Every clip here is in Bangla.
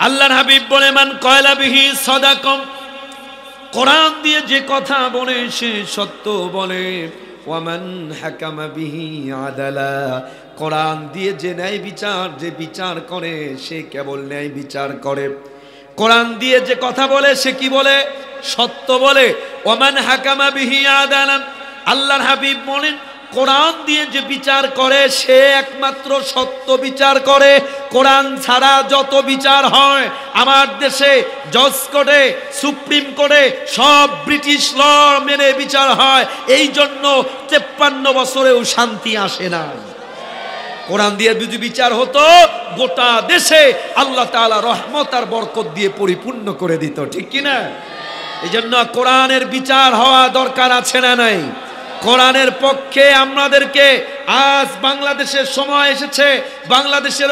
আল্লাহর হাবিব বলে, মান কয়লা বিহি সাদাকাম, কোরআন দিয়ে যে কথা বলে সে সত্য বলে। ওয়ামান হাকামা বিহি আদালা, কোরআন দিয়ে যে ন্যায় বিচার, যে বিচার করে সে কেবল ন্যায় বিচার করে। কোরআন দিয়ে যে কথা বলে সে কি বলে? সত্য বলে। ওয়ামান হাকামা বিহি আদালা, আল্লাহর হাবিব বলেন কোরআন দিয়ে যে বিচার করে সে একমাত্র সত্য বিচার করে। কোরআন ছাড়া যত বিচার হয় আমার দেশে জজ কোর্টে, সুপ্রিম কোর্টে সব ব্রিটিশ ল মেনে বিচার হয়। এই জন্য 53 বছরেও শান্তি আসে না। কোরআন দিয়ে যদি বিচার হতো গোটা দেশে আল্লাহ তাআলা রহমত আর বরকত দিয়ে পরিপূর্ণ করে দিত, ঠিক কি না? এই জন্য কোরআনের বিচার হওয়া দরকার আছে না নাই? কোরআনের পক্ষে আমাদেরকে আজ বাংলাদেশের সময় এসেছে। বাংলাদেশের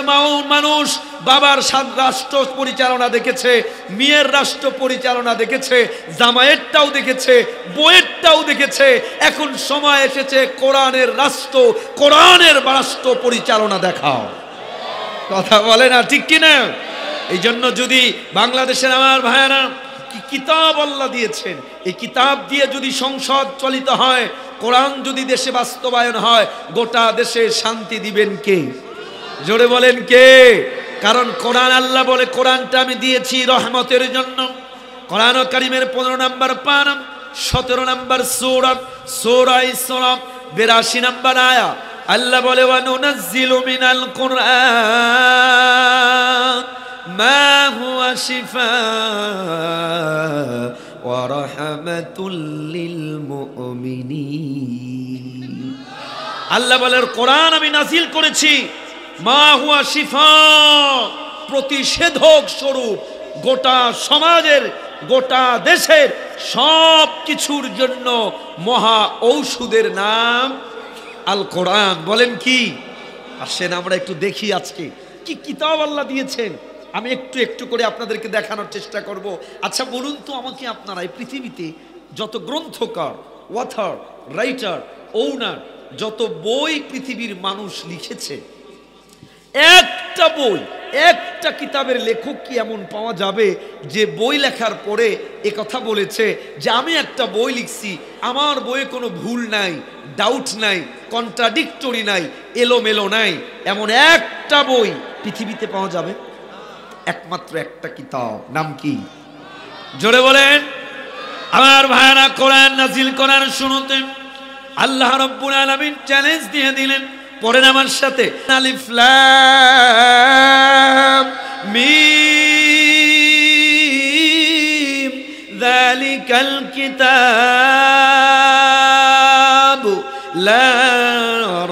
মানুষ বাবার রাষ্ট্র পরিচালনা দেখেছে, মেয়ের রাষ্ট্র পরিচালনা দেখেছে, জামাইয়েরটাও দেখেছে, বইয়েরটাও দেখেছে। এখন সময় এসেছে কোরআনের রাষ্ট্র, কোরআনের রাষ্ট্র পরিচালনা দেখাও। কথা বলে না, ঠিক কিনা? এই জন্য যদি বাংলাদেশের আমার ভাইয়েরা কি কিতাব আল্লাহ দিয়েছেন, এই কিতাব দিয়ে যদি সংসদ চালিত হয়, কোরআন যদি দেশে বাস্তবায়ন হয়, গোটা দেশে শান্তি দিবেন কে? জোরে বলেন কে? কারণ কোরআন, আল্লাহ বলে কোরআনটা আমি দিয়েছি রহমতের জন্য। কোরআন কারীমের 15 নম্বর পারা, 17 নম্বর সূরা, সূরা ইসরা 82 নম্বর আয়া, আল্লাহ বলে ওয়া নুনাজ্জিলু মিনাল কুরআন মা হুয়া শিফাআ ওয়া রাহমাতুল লিল মুমিনিন। আল্লাহ বলেন কোরআন আমি নাজিল করেছি মা হুয়া শিফা, প্রতিষেধক স্বরূপ গোটা সমাজের, গোটা দেশের সব কিছুর জন্য মহা ঔষধের নাম আল কোরআন। বলেন কি? আসেন আমরা একটু দেখি আজকে কি কিতাব আল্লাহ দিয়েছেন। আমি একটু একটু করে আপনাদেরকে দেখানোর চেষ্টা করব। আচ্ছা বলুন তো আমাকে আপনারা, এই পৃথিবীতে যত গ্রন্থকার, অথর, রাইটার, ওনার, যত বই পৃথিবীর মানুষ লিখেছে, একটা বই, একটা কিতাবের লেখক কি এমন পাওয়া যাবে যে বই লেখার পরে এ কথা বলেছে যে আমি একটা বই লিখছি, আমার বইয়ে কোনো ভুল নাই, ডাউট নাই, কন্ট্রাডিক্টরি নাই, এলোমেলো নাই? এমন একটা বই পৃথিবীতে পাওয়া যাবে? একমাত্র একটা কিতাব, নাম কি? জোরে বলেন। আমার ভাইরা কোরআন নাজিল করার শুরুতে আল্লাহ রাব্বুল আলামিন চ্যালেঞ্জ দিয়ে দিলেন, পড়েন আমার সাথে, আলিফ লাম মিম যালিকাল কিতাব লা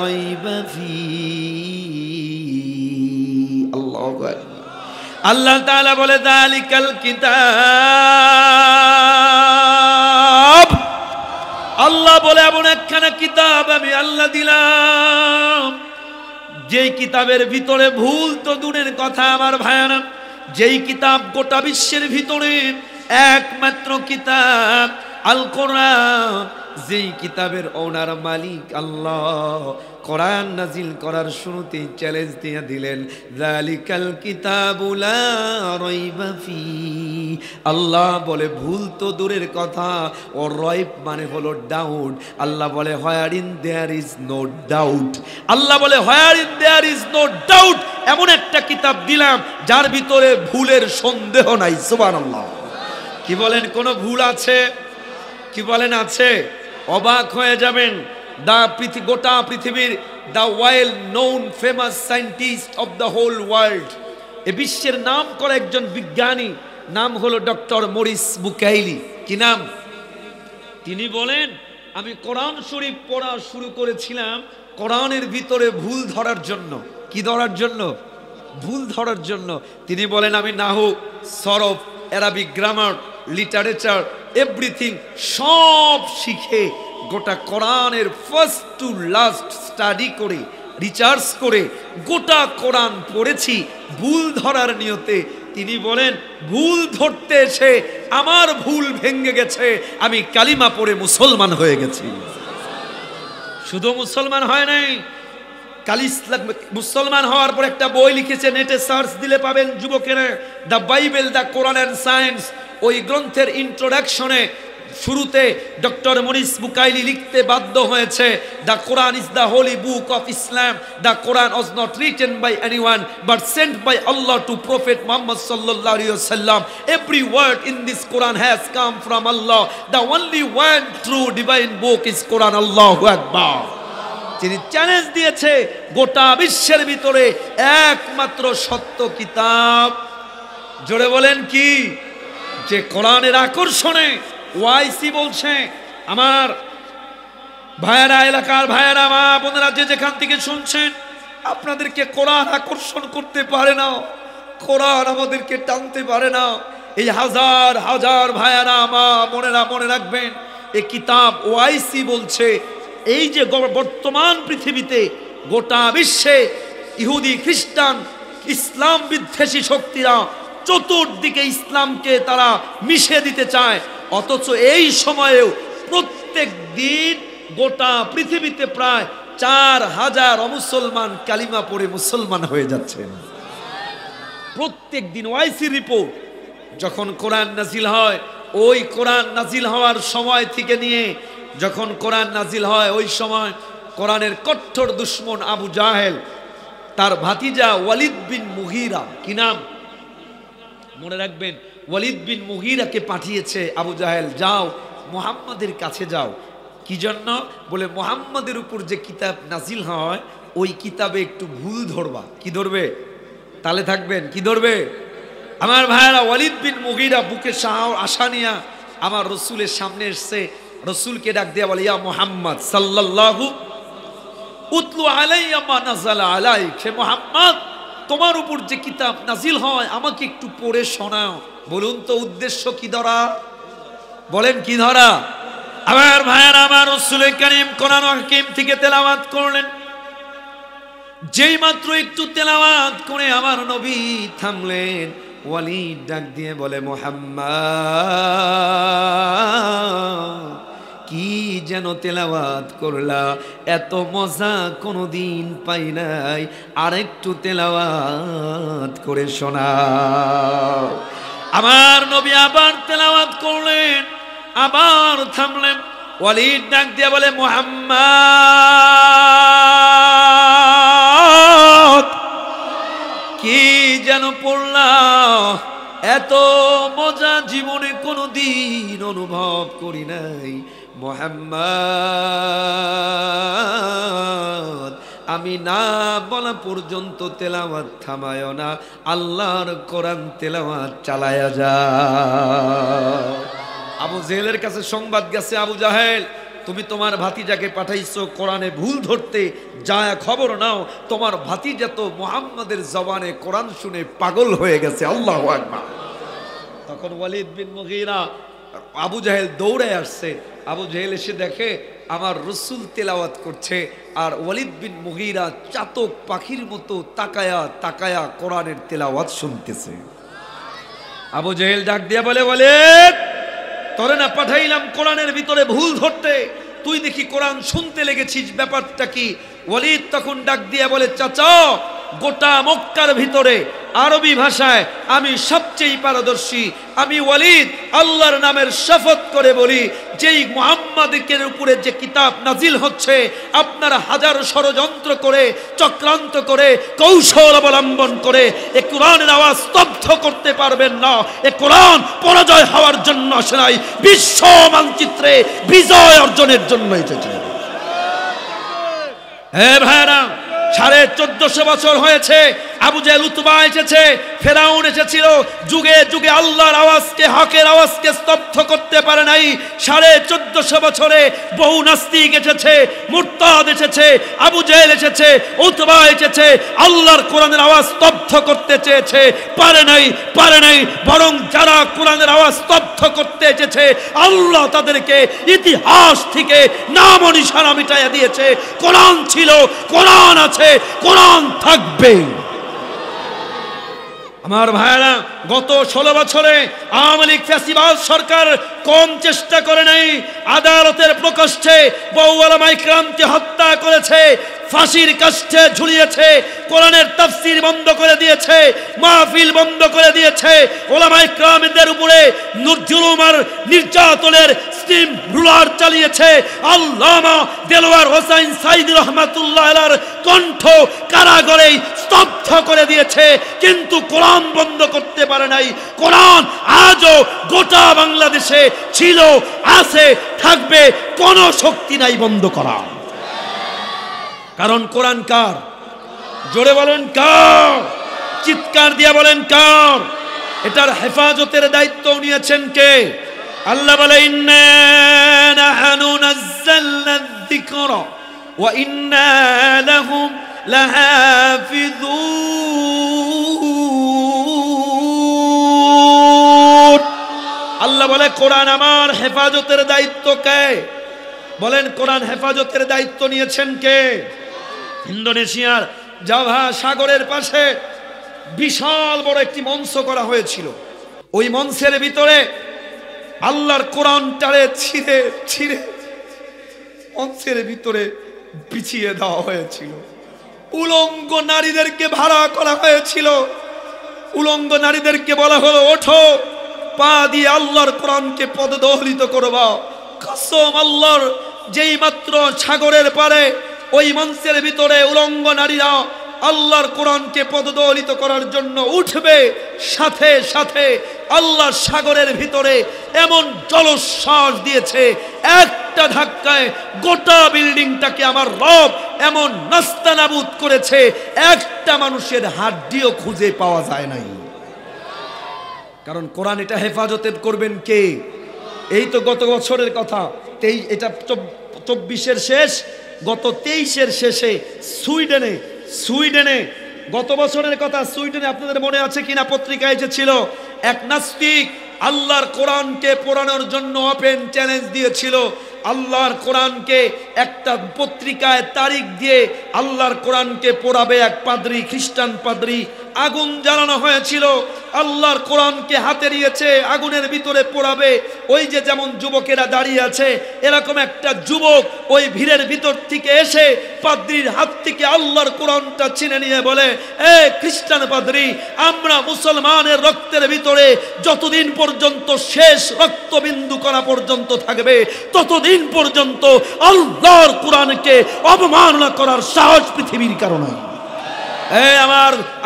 রাইবা ফীহি। আল্লাহু আকবার। আল্লাহ তাআলা বলে যালিকাল কিতাব, আল্লাহ বলে এমন একখানা কিতাব আমি আল্লাহ দিলাম, যেই কিতাবের ভিতরে ভুল তো দূরের কথা আমার ভাইয়ারা, যেই কিতাব গোটা বিশ্বের ভিতরে একমাত্র কিতাব আল কোরআন, যেই কিতাবের ওনার মালিক আল্লাহ, কোরআন নাজিল করার শুরুতেই চ্যালেঞ্জ দিয়ে দিলেন যালিকাল কিতাবু লা রাইবা ফীহি। আল্লাহ বলে ভুল তো দূরের কথা, ও রাইব মানে হলো ডাউট। আল্লাহ বলে wherein there is no doubt. Allah বলে wherein there is no doubt, এমন একটা কিতাব দিলাম যার ভিতরে ভুলের সন্দেহ নাই। সুবহানাল্লাহ। কি বলেন কোনো ভুল আছে? কি বলেন আছে? অবাক হয়ে যাবেন। গোটা পৃথিবীর the well known famous scientist of the whole world, এ বিশ্বের নাম করা একজন বিজ্ঞানী, নাম হলো ডক্টর মরিস বুকাইলি। কি নাম? তিনি বলেন আমি কোরআন শরীফ পড়া শুরু করেছিলাম কোরআনের ভিতরে ভুল ধরার জন্য। কি ধরার জন্য? ভুল ধরার জন্য। তিনি বলেন আমি নাহু, সরফ, অ্যারাবিক গ্রামার, লিটারেচার, এভরিথিং সব শিখে গোটা কোরআনের ফার্স্ট টু লাস্ট স্টাডি করে, রিসার্চ করে গোটা কোরআন পড়েছি ভুল ধরার নিয়তে। তিনি বলেন ভুল ধরতে এসে আমার ভুল ভেঙে গেছে, আমি কালিমা পড়ে মুসলমান হয়ে গেছি। শুধু মুসলমান হয় নাই, কাল ইসলাম মুসলমান হওয়ার পর একটা বই লিখেছে, নেটে সার্চ দিলে পাবেন যুবকেরা, the Bible the Quran and science. ওই গ্রন্থের ইন্ট্রোডাকশনে শুরুতে ডক্টর মরিস বুকাইলি লিখতে বাধ্য হয়েছে, the Quran is the holy book of Islam, the Quran was not written by anyone but sent by Allah to Prophet Muhammad সাল্লাল্লাহু আলাইহি ওয়াসাল্লাম। Every word in this Quran has come from Allah, the only one true divine book is Quran. আল্লাহু আকবার। তিনি চ্যালেঞ্জ দিয়েছে গোটা বিশ্বের ভিতরে একমাত্র সত্য কিতাব, জোরে বলেন কি, যে কোরআনের আকর্ষণে। ওয়াইসি বলছে, আমার ভাইয়েরা, এলাকার ভাইয়েরা, মা বোনেরা, যে যেখান থেকে শুনছেন, আপনাদেরকে কোরআন আকর্ষণ করতে পারে না, কোরআন আমাদেরকে টানতে পারে না। এই হাজার হাজার ভাইয়েরা, মা বোনেরা, মনে রাখবেন, এই কিতাব ওয়াইসি বলছে, এই যে বর্তমান পৃথিবীতে গোটা বিশ্বে ইহুদি, খ্রিস্টান, ইসলাম বিদ্বেষী শক্তিরা চতুর্দিকে ইসলামকে তারা মিশে দিতে চায়, অথচ এই সময়েও প্রত্যেক দিন গোটা পৃথিবীতে প্রায় 4000 অমুসলমান কালিমা পড়ে মুসলমান হয়ে যাচ্ছেন প্রত্যেক দিন। ওয়াইসি রিপোর্ট। যখন কোরআন নাজিল হয়, ওই কোরআন নাজিল হওয়ার সময় থেকে নিয়ে যখন কোরআন নাজিল হয়, ওই সময় কোরআনের কঠোর দুশ্মন আবু জাহেল তার ভাতিজা ওয়ালিদ বিন মুগীরা, কি নাম মনে রাখবেন, ওয়ালিদ বিন মুগীরাকে পাঠিয়েছে আবু জাহেল, যাও মুহাম্মাদের কাছে যাও। কি জন্য? বলে মুহাম্মাদের উপর যে কিতাব নাজিল হয় ওই কিতাবে একটু ভুল ধরবা। কি ধরবে? তালে থাকবেন। কি ধরবে? আমার ভাইয়েরা, ওয়ালিদ বিন মুগীরা বুকে আশা নিয়া আমার রসুলের সামনে এসছে, রসুলকে ডাক দিয়া বলে, ইয়া মুহাম্মদ সাল্লাল্লাহু উতলু আলাইয়া মা নাযালা আলাইক, হে মুহাম্মদ, তোমার উপর যে কিতাব নাজিল হয় আমাকে একটু পড়ে শোনাও। বলুন তো উদ্দেশ্য কি ধরা? বলেন কি ধরা? আমার ভাইয়েরা, আমার রাসূল কারীম কোরআন হাকিম থেকে তেলাওয়াত করলেন। যেই মাত্র একটু তেলাওয়াত করে আমার নবী থামলেন, ওয়ালিদ ডাক দিয়ে বলে, মুহাম্মদ, কি যেন তেলাওয়াত করলা, এত মজা কোনোদিন পাই নাই, আরেকটু তেলাওয়াত করে শোনাও। আমার নবী আবার তেলাওয়াত করলেন, আবার থামলেন। ওয়ালিদ ডাক দিয়ে বলে, মুহাম্মদ, কি যেন পড়লা, এত মজা জীবনে কোনোদিন অনুভব করি নাই। মুহাম্মদ, আমি না বলা পর্যন্ত তেলাওয়াত থামায় না, আল্লাহর কোরআন তেলাওয়াত চালায়া যায়। আবু জেহেলের কাছে সংবাদ গেছে, আবু জাহেল, তুমি তোমার ভাতিজাকে পাঠাইছো কোরআনে ভুল ধরতে, যায় খবর নাও, তোমার ভাতিজা তো মুহাম্মাদের জবানে কোরআন শুনে পাগল হয়ে গেছে। আল্লাহু আকবার। তখন ওয়ালিদ বিন মুগীরা, আবু জাহেল দৌড়ে আসছে। আবু জাহেল এসে দেখে আমার রসুল তেলাওয়াত করছে, আর ওয়ালিদ বিন মুগীরা চাতক পাখির মতো তাকায়া তাকায়া কোরআনের তেলাওয়াত শুনতেছে। আবু জাহেল ডাক দিয়া বলে, ওয়ালিদ, তোরে না পাঠাইলাম কোরআনের ভিতরে ভুল ধরতে, তুই দেখি কোরআন শুনতে লেগেছিস, ব্যাপারটা কি? ওয়ালিদ তখন ডাক দিয়া বলে, চাচা, গোটা মক্কার ভিতরে আরবি ভাষায় আমি সবচেয়ে পারদর্শী। আমি ওয়ালিদ আল্লাহর নামের শপথ করে বলি, যেই মুহাম্মাদের উপরে যে কিতাব নাজিল হচ্ছে, আপনারা হাজার ষড়যন্ত্র করে, চক্রান্ত করে, কৌশল অবলম্বন করে এ কোরআনের আওয়াজ স্তব্ধ করতে পারবেন না। এ কোরআন পরাজয় হওয়ার জন্য আসে নাই, বিশ্ব মানচিত্রে বিজয় অর্জনের জন্য এসেছে। হে ভাইরা, 1450 বছর হয়েছে, আবু জেহেল, উতবা এসেছে, ফেরাউন এসেছিল, যুগে যুগে আল্লাহর আওয়াজকে, হকের আওয়াজকে স্তব্ধ করতে পারে নাই। 1450 বছরে বহু নাস্তিক এসেছে, মুরতাদ এসেছে, আবু জেহেল এসেছে, উতবা এসেছে, আল্লাহর কোরআনের আওয়াজ স্তব্ধ করতে চেয়েছে, পারে নাই, পারে নাই। বরং যারা কোরআনের আওয়াজ স্তব্ধ করতে এসেছে, আল্লাহ তাদেরকে ইতিহাস থেকে নাম ও নিশানা মিটাইয়া দিয়েছে। কোরআন ছিল, কোরআন আছে, কোরআন থাকবে। আমার ভাইরা, গত 16 বছরে আওয়ামী লীগ ফ্যাসিবাদ সরকার কম চেষ্টা করে নাই। আদালতের প্রকোষ্ঠে বহু উলামা ইকরামকে হত্যা করেছে, ফাঁসির কাষ্ঠে ঝুলিয়েছে, কোরআনের তাফসীর বন্ধ করে দিয়েছে, মাহফিল বন্ধ করে দিয়েছে, ওলামায়ে কেরামদের উপরে জুলুম আর নির্যাতনের স্টিম রুলার চালিয়েছে। আল্লামা দেলোয়ার হোসেন সাইদি রহমাতুল্লাহ আলাইহির কণ্ঠ কারাগারে স্তব্ধ করে দিয়েছে, কিন্তু কোরআন বন্ধ করতে পারে নাই। কোরআন আজও গোটা বাংলাদেশে ছিল, আছে, থাকবে, কোনো শক্তি নাই বন্ধ করা। কারণ কোরআন কার? জোরে বলেন কার? চিৎকার দিয়ে বলেন কার? এটার হেফাজতের দায়িত্ব নিয়েছেন কে? আল্লাহ বলে ইন্না নাহনু নাযালনা যিকরা ওয়া ইন্না লাহু লাহাফিজুন। আল্লাহ বলে কোরআন আমার, হেফাজতের দায়িত্ব কে? বলেন কোরআন হেফাজতের দায়িত্ব নিয়েছেন কে? ইন্দোনেশিয়ার জাভা সাগরের পাশে বিশাল বড় একটি মঞ্চ করা হয়েছিল। ওই মঞ্চের ভিতরে আল্লাহর কোরআনটারে ছিঁড়ে ছিঁড়ে মঞ্চের ভিতরে বিছিয়ে দেওয়া হয়েছিল। উলঙ্গ নারীদেরকে ভাড়া করা হয়েছিল। উলঙ্গ নারীদেরকে বলা হলো, ওঠো, পা দিয়ে আল্লাহর কোরআনকে পদদলিত করবা। কসম আল্লাহর, যেই মাত্র সাগরের পারে ওই মঞ্চের ভিতরে উলঙ্গ নারীরা আল্লাহর কোরআনকে পদদলিত করার জন্য উঠবে, সাথে সাথে আল্লাহ সাগরের ভিতরে এমন জলোচ্ছ্বাস দিয়েছে, একটা ধাক্কায় গোটা বিল্ডিংটাকে আমার রব এমন নাস্তানাবুদ করেছে, একটা মানুষের হাড্ডিও খুঁজে পাওয়া যায় নাই। কারণ কোরআন এটা হেফাজতে করবেন কে? এই তো গত বছরের কথা, এটা 24-এর শেষ, গত 23-এর শেষে সুইডেনে গত বছরের কথা, সুইডেনে আপনাদের মনে আছে কিনা পত্রিকায় এসেছিল, এক নাস্তিক আল্লাহর কোরআনকে পোড়ানোর জন্য ওপেন চ্যালেঞ্জ দিয়েছিল। আল্লাহর কোরআনকে একটা পত্রিকায় তারিখ দিয়ে আল্লাহর কোরআনকে পোড়াবে এক পাদ্রী, খ্রিস্টান পাদ্রী। আগুন জ্বালানো হয়েছিল, আল্লাহর কোরআনকে হাতে নিয়েছে, আগুনের ভিতরে পোড়াবে। ওই যে যেমন যুবকেরা দাঁড়িয়ে আছে, এরকম একটা যুবক ওই ভিড়ের ভিতর থেকে এসে পাদ্রীর হাত থেকে আল্লাহর কোরআনটা ছিনে নিয়ে বলে, এ খ্রিস্টান পাদ্রী, আমরা মুসলমানের রক্তের ভিতরে যতদিন পর্যন্ত শেষ রক্তবিন্দু করা পর্যন্ত থাকবে, ততদিন পর্যন্ত আল্লাহর কোরআনকে অবমাননা করার সাহস পৃথিবীর কারণে।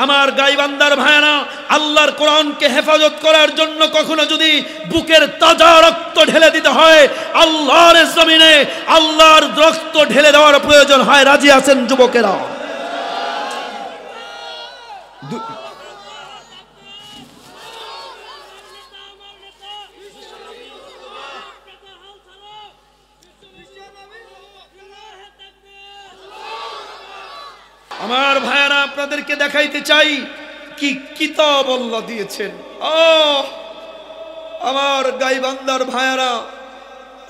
আমার গাইবান্দার ভাইরা, আল্লাহর কোরআনকে হেফাজত করার জন্য কখনো যদি বুকের তাজা রক্ত ঢেলে দিতে হয়, আল্লাহর জমিনে আল্লাহর রক্ত ঢেলে দেওয়ার প্রয়োজন হয়, রাজি আছেন যুবকেরা? আমার ভাইরা, আপনাদেরকে দেখাইতে চাই কি কিতাব আল্লাহ দিয়েছেন। আমার গাইবান্দার ভাইরা,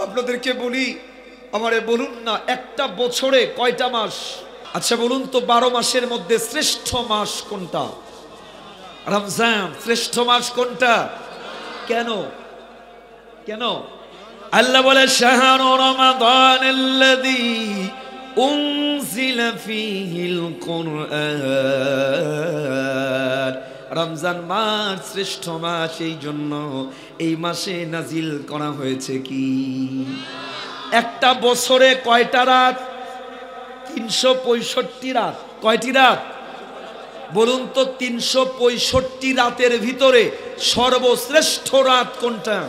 আপনাদেরকে বলি, আমারে বলুন না, একটা বছরে কয়টা মাস? আচ্ছা বলুন তো, 12 মাসের মধ্যে শ্রেষ্ঠ মাস কোনটা? রমজান। শ্রেষ্ঠ মাস কোনটা? কেন? কেন? আল্লাহ বলে, শাহরু রমাদানাল্লাযী উনজিলা ফীহিল কুরআন। রমজান মাস শ্রেষ্ঠ মাস, এই জন্য এই মাসে নাজিল করা হয়েছে কি? একটা বছরে কয়টা রাত? 365 রাত। কয়টি রাত বলুন তো? 365 রাতের ভিতরে সর্বশ্রেষ্ঠ রাত কোনটা?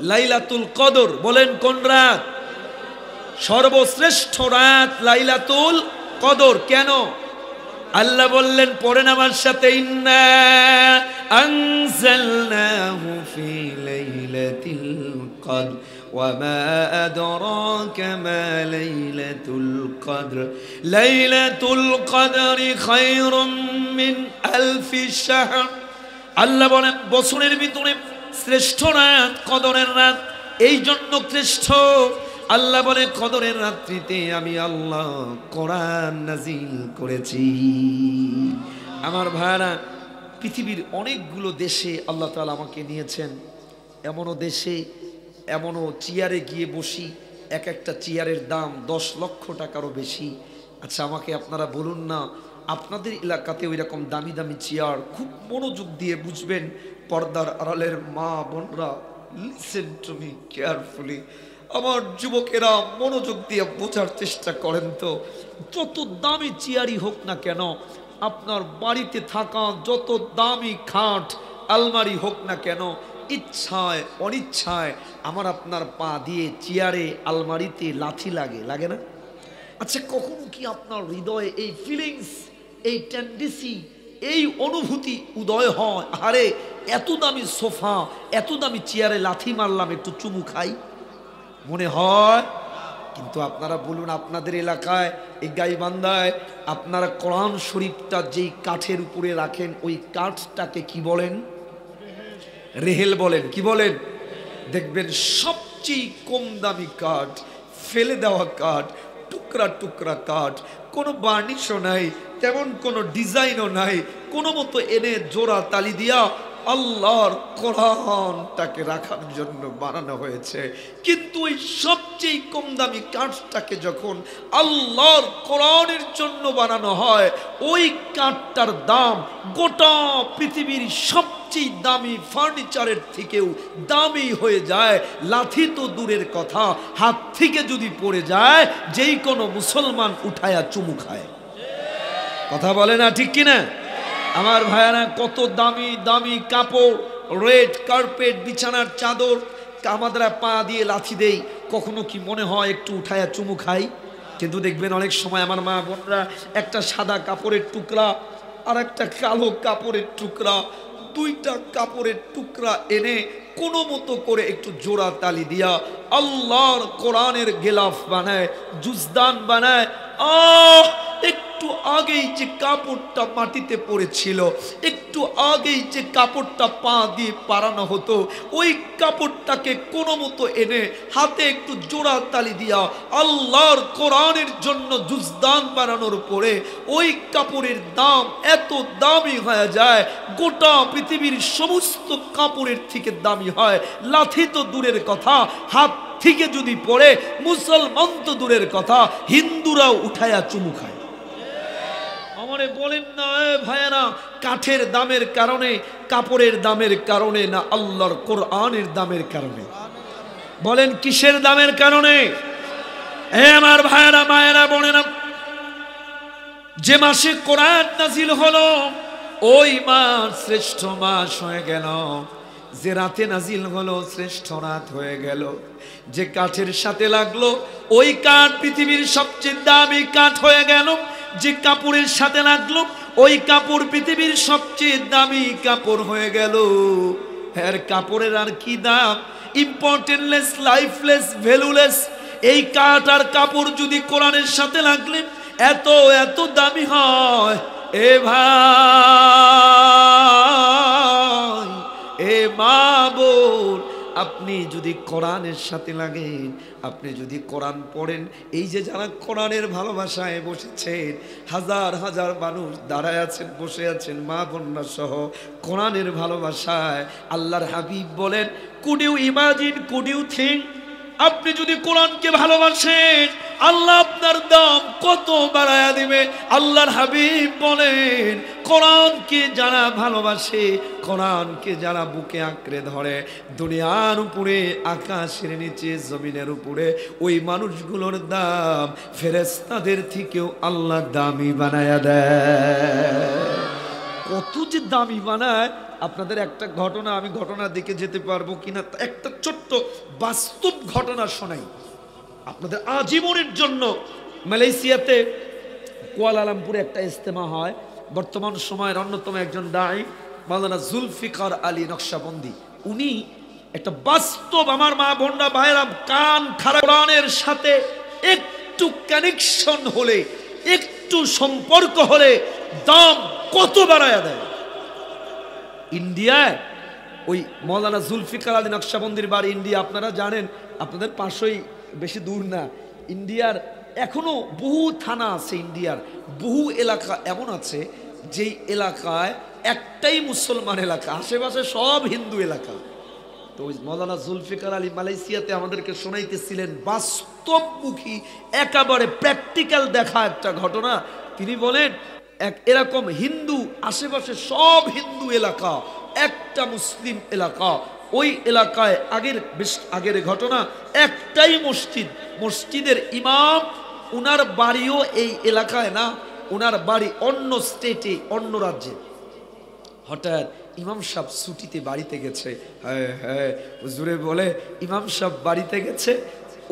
লাইলাতুল কদর। বলেন কোন রাত? সর্বশ্রেষ্ঠ রাত লাইলাতুল কদর। কেন? আল্লাহ বললেন, পড়েন আমার সাথে, ইন্না আনজালনাহু ফি লাইলাতিল কদর ওয়া মা আদরাকা মা লাইলাতুল কদর লাইলাতুল কদরি খায়রুম মিন আলফি শাহর। আল্লাহ বলেন, বছরের ভিতরে শ্রেষ্ঠ রাত কদরের রাত। এই জন্য শ্রেষ্ঠ। আল্লাহ বলে, কদরের রাত্রিতে আমি আল্লাহ কোরআন নাজিল করেছি। আমার ভাইরা, পৃথিবীর অনেকগুলো দেশে আল্লাহ তাআলা আমাকে নিয়েছেন। এমনও দেশে, এমনও চেয়ারে গিয়ে বসি, এক একটা চেয়ারের দাম 10 লক্ষ টাকারও বেশি। আচ্ছা আমাকে আপনারা বলুন না, আপনাদের এলাকাতে ওই রকম দামি দামি চেয়ার, খুব মনোযোগ দিয়ে বুঝবেন পর্দার আড়ালের মা বোনরা, লিসেন টু মি কেয়ারফুলি, আমার যুবকেরা মনোযোগ দিয়ে বোঝার চেষ্টা করেন তো, যত দামি চেয়ারই হোক না কেন, আপনার বাড়িতে থাকা যত দামি খাট আলমারি হোক না কেন, ইচ্ছায় অনিচ্ছায় আমার আপনার পা দিয়ে চেয়ারে আলমারিতে লাথি লাগে, লাগে না? আচ্ছা কখনো কি আপনার হৃদয়ে এই ফিলিংস, এই টেন্ডেন্সি, এই অনুভূতি উদয় হয়, আরে এত দামি সোফা, এত দামি চেয়ারে লাথি মারলাম, একটু চুমু খাই, মনে হয়? কিন্তু আপনারা বলুন, আপনাদের এলাকায় এই গাইবান্ধায় আপনারা কোরআন শরীফটা যেই কাঠের উপরে রাখেন, ওই কাঠটাকে কি বলেন? রেহেল বলেন। কি বলেন? দেখবেন সবচেয়ে কম দামি কাঠ, ফেলে দেওয়া কাঠ, টুকরা টুকরা কাঠ, কোনো বার্নিশও নাই, তেমন কোনো ডিজাইনও নাই, কোনো মতো এনে জোড়া তালি দিয়া আল্লাহর কোরআনটাকে রাখার জন্য বানানো হয়েছে। কিন্তু ওই সবচেয়ে কম দামি কাঠটাকে যখন আল্লাহর কোরআনের জন্য বানানো হয়, ওই কাঠটার দাম গোটা পৃথিবীর সবচেয়ে দামি ফার্নিচারের থেকেও দামি হয়ে যায়। লাথি তো দূরের কথা, হাত থেকে যদি পড়ে যায় যেই কোনো মুসলমান উঠায়া চুমু খায়। কথা বলে না, ঠিক কিনা? আমার ভাইয়ারা, কত দামি দামি কাপড়, রেড কার্পেট, বিছানার চাদর আমাদের পা দিয়ে লাথি দেই, কখনো কি মনে হয় একটু উঠায়া চুমু খাই? কিন্তু দেখবেন অনেক সময় আমার মা বোনরা একটা সাদা কাপড়ের টুকরা আর একটা কালো কাপড়ের টুকরা, দুইটা কাপড়ের টুকরা এনে কোনো মতো করে একটু জোড়া তালি দিয়া আল্লাহর কোরআনের গেলাফ বানায়, জুজদান বানায়। একটু আগেই যে কাপড়টা মাটিতে পড়েছিল, একটু আগেই যে কাপড়টা পা দিয়ে পারানো হতো, ওই কাপড়টাকে কোনো মতো এনে হাতে একটু জোড়া তালি দিয়া আল্লাহর কোরআনের জন্য জুজদান বানানোর পরে ওই কাপড়ের দাম এত দামি হয়ে যায়, গোটা পৃথিবীর সমস্ত কাপড়ের থেকে দামি হয়। লাথি তো দূরের কথা, হাত থেকে যদি পড়ে মুসলমান তো দূরের কথা, হিন্দুরাও উঠায়া চুমু খায়। আমারে বলেন না ভাইয়ারা, কাঠের দামের কারণে, কাপড়ের দামের কারণে না আল্লাহর কোরআনের দামের কারণে? বলেন কিসের দামের কারণে? আমার ভাইয়ারা, মায়েরা, বোনেরা, যে মাসে কোরআন নাজিল হলো ওই মাস শ্রেষ্ঠ মাস হয়ে গেল, যে রাতে নাজিল হলো শ্রেষ্ঠ রাত হয়ে গেল, যে কাঠের সাথে লাগলো ওই কাঠ পৃথিবীর সবচেয়ে দামি কাঠ হয়ে গেল, যে কাপড়ের সাথে লাগলো ওই কাপড় পৃথিবীর সবচেয়ে দামি কাপড় হয়ে গেল। এর কাপড়ের আর কি দাম? ইম্পর্টেন্টলেস, লাইফলেস, ভ্যালুলেস। এই কাঠ আর কাপড় যদি কোরআনের সাথে লাগলে এত এত দামি হয়। এ ভাই, এ মা বোন, আপনি যদি কোরআনের সাথে লাগেন, আপনি যদি কোরআন পড়েন, এই যে যারা কোরআনের ভালোবাসায় বসেছেন, হাজার হাজার মানুষ দাঁড়ায় আছেন, বসে আছেন, মা বোনরা সহ, কোরআনের ভালোবাসায় আল্লাহর হাবিব বলেন, could you imagine, could you think, আপনি যদি কোরআনকে ভালোবাসেন আল্লাহ আপনার দাম কত বাড়ায়া দিবে। আল্লাহর হাবিব বলেন, কোরআনকে যারা ভালোবাসে, কোরআনকে যারা বুকে আঁকড়ে ধরে, দুনিয়ার উপরে, আকাশের নিচে, জমিনের উপরে, ওই মানুষগুলোর দাম ফেরেশতাদের থেকেও আল্লাহ দামি বানায়া দেয়। কত যে দামি বানায়। আপনাদের একটা ঘটনা, আমি ঘটনা দেখে যেতে পারবো কিনা, একটা ছোট্ট বাস্তব ঘটনা শোনাই আপনাদের আজীবনের জন্য। মালয়েশিয়াতে কুয়ালালামপুরে একটা ইজতেমা হয়। বর্তমান সময়ের অন্যতম একজন দায়ী মাওলানা জুলফিকার আলী নকশবন্দি, উনি একটা বাস্তব, আমার মা বোনরা ভাইরা, কান খাড়া, কোরআনের সাথে একটু কানেকশন হলে, একটু সম্পর্ক হলে দাম কত বাড়ায়া দেয়। ইন্ডিয়ায় ওই মৌলানা জুলফিকার আলী নকশবন্দির বাড়ি ইন্ডিয়া, আপনারা জানেন, আপনাদের পাশেই, বেশি দূর না। ইন্ডিয়ার এখনো বহু থানা আছে, ইন্ডিয়ার বহু এলাকা এমন আছে যেই এলাকায় একটাই মুসলমান এলাকা, আশেপাশে সব হিন্দু এলাকা। তো ওই মৌলানা জুলফিকার আলী মালয়েশিয়াতে আমাদেরকে শোনাইতেছিলেন বাস্তবমুখী একেবারে প্র্যাকটিক্যাল দেখা একটা ঘটনা। তিনি বলেন এরকম হিন্দু আশেপাশে সব হিন্দু এলাকা, একটা মুসলিম এলাকা, ওই এলাকায় আগের ঘটনা, একটাই মসজিদ, মসজিদের ইমাম উনার বাড়িও এই এলাকায় না, উনার বাড়ি অন্য স্টেটে, অন্য রাজ্যে। হঠাৎ ইমাম সাহেব ছুটিতে বাড়িতে গেছে। হ্যাঁ হ্যাঁ, হুজুরে বলে ইমাম সাহেব বাড়িতে গেছে,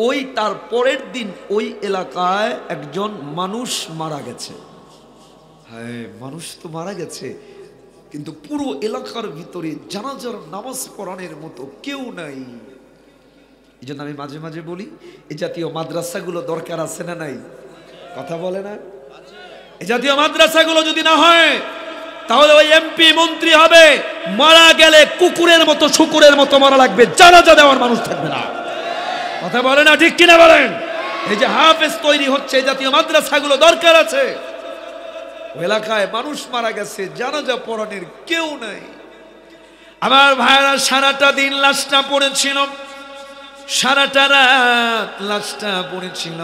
ওই তার পরের দিন ওই এলাকায় একজন মানুষ মারা গেছে। হ্যাঁ, মানুষ তো মারা গেছে, কিন্তু পুরো এলাকার ভিতরে জানাজার নামাজ পড়ানোর মতো কেউ নাই। এই জন্য আমি মাঝে মাঝে বলি, এই জাতীয় মাদ্রাসাগুলো দরকার আছে না নাই? কথা বলে না? এই জাতীয় মাদ্রাসাগুলো যদি না হয়, তাহলে ওই এমপি মন্ত্রী হবে, মারা গেলে কুকুরের মতো শুকুরের মতো মারা লাগবে, জানাজা দেওয়ার মানুষ থাকবে না। কথা বলে না, ঠিক কিনা বলেন? এই যে হাফেজ তৈরি হচ্ছে, এই জাতীয় মাদ্রাসাগুলো দরকার আছে। এলাকায় মানুষ মারা গেছে, জানাজা পড়ানোর কেউ নাই। আমার ভাইরা সারাটা দিন লাশটা পড়েছিল, সারাটা রাত লাশটা পড়েছিল।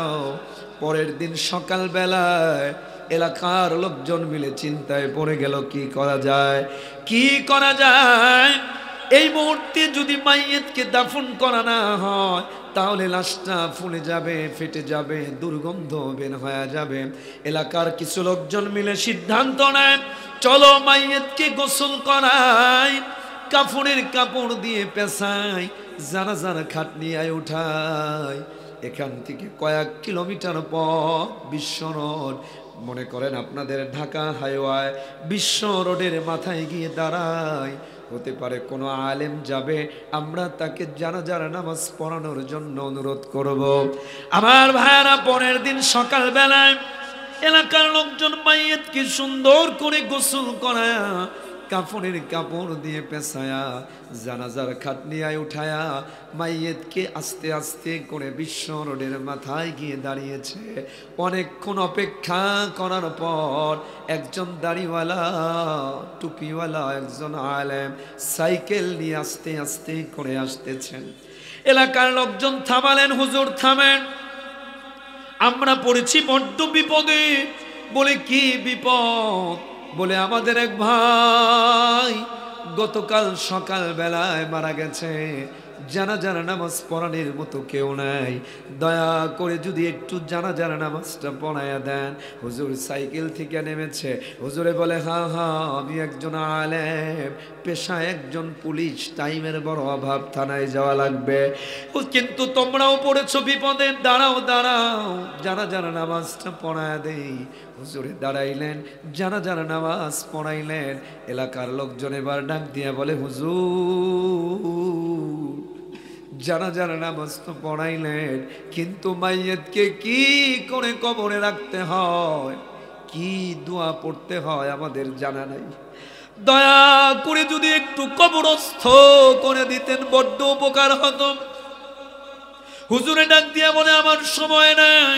পরের দিন সকাল বেলায় এলাকার লোকজন মিলে চিন্তায় পড়ে গেল, কি করা যায়, কি করা যায়। এই মুহূর্তে যদি মাইয়েতকে দাফন করা না হয়, তাহলে লাশটা ফুলে যাবে, ফেটে যাবে, দুর্গন্ধ বের হয়ে যাবে। এলাকার কিছু লোকজন মিলে সিদ্ধান্ত নেয়, চলো মাইয়েতকে গোসল করাই, কাফনের কাপড় দিয়ে পেঁচাই, জানাজার খাট নিয়ে উঠাই। এখান থেকে কয়েক কিলোমিটার পথ বিশ্ব রোড, মনে করেন আপনাদের ঢাকা হাইওয়ে, বিশ্ব রোডের মাথায় গিয়ে দাঁড়াই। হতে পারে কোনো আলেম যাবে, আমরা তাকে জানাজার নামাজ পড়ানোর জন্য অনুরোধ করব। আমার ভাইরা পরের দিন সকাল বেলায় এলাকার লোকজন মাইয়েতকে সুন্দর করে গোসল করায়া, কাফনের কাপড় দিয়ে পেঁচায়া, জানাজার খাট নিয়ে উঠায়া মাইয়েতকে আস্তে আস্তে করে বিশ্ব রোডের মাথায় গিয়ে দাঁড়িয়েছে। অনেকক্ষণ অপেক্ষা করার পর একজন দাড়িওয়ালা টুপিওয়ালা একজন আলেম সাইকেল নিয়ে আস্তে আস্তে করে আসতেছেন। এলাকার লোকজন থামালেন, হুজুর থামেন, আমরা পড়েছি বড্ড বিপদে। বলে কি বিপদ? বলে আমাদের এক ভাই গতকাল সকাল বেলায় মারা গেছে, জানাজার নামাজ পড়ানোর মতো কেউ নাই, দয়া করে যদি একটু জানাজার নামাজটা পড়ায়া দেন। হুজুর সাইকেল থেকে নেমেছে। হুজুরে বলে, হ্যাঁ হ্যাঁ, আমি একজন আলেম, পেশায় একজন পুলিশ, টাইমের বড় অভাব, থানায় যাওয়া লাগবে। কিন্তু তোমরাও পড়েছো বিপদে, দাঁড়াও দাঁড়াও, জানাজার নামাজটা পড়ায়া দেই। হুজুরে দাঁড়াইলেন, জানাজার নামাজ পড়াইলেন। এলাকার লোকজন এবার ডাক দিয়ে বলে, হুজুর জানাজার নামাজ তো পড়াইলেন, কিন্তু মাইয়েতকে কি করে কবরে রাখতে হয়, কি দোয়া পড়তে হয় আমাদের জানা নাই। দয়া করে যদি একটু কবরস্থ করে দিতেন বড্ড উপকার হতো। হুজুরে ডাক দিয়ে বলে, আমার সময় নাই,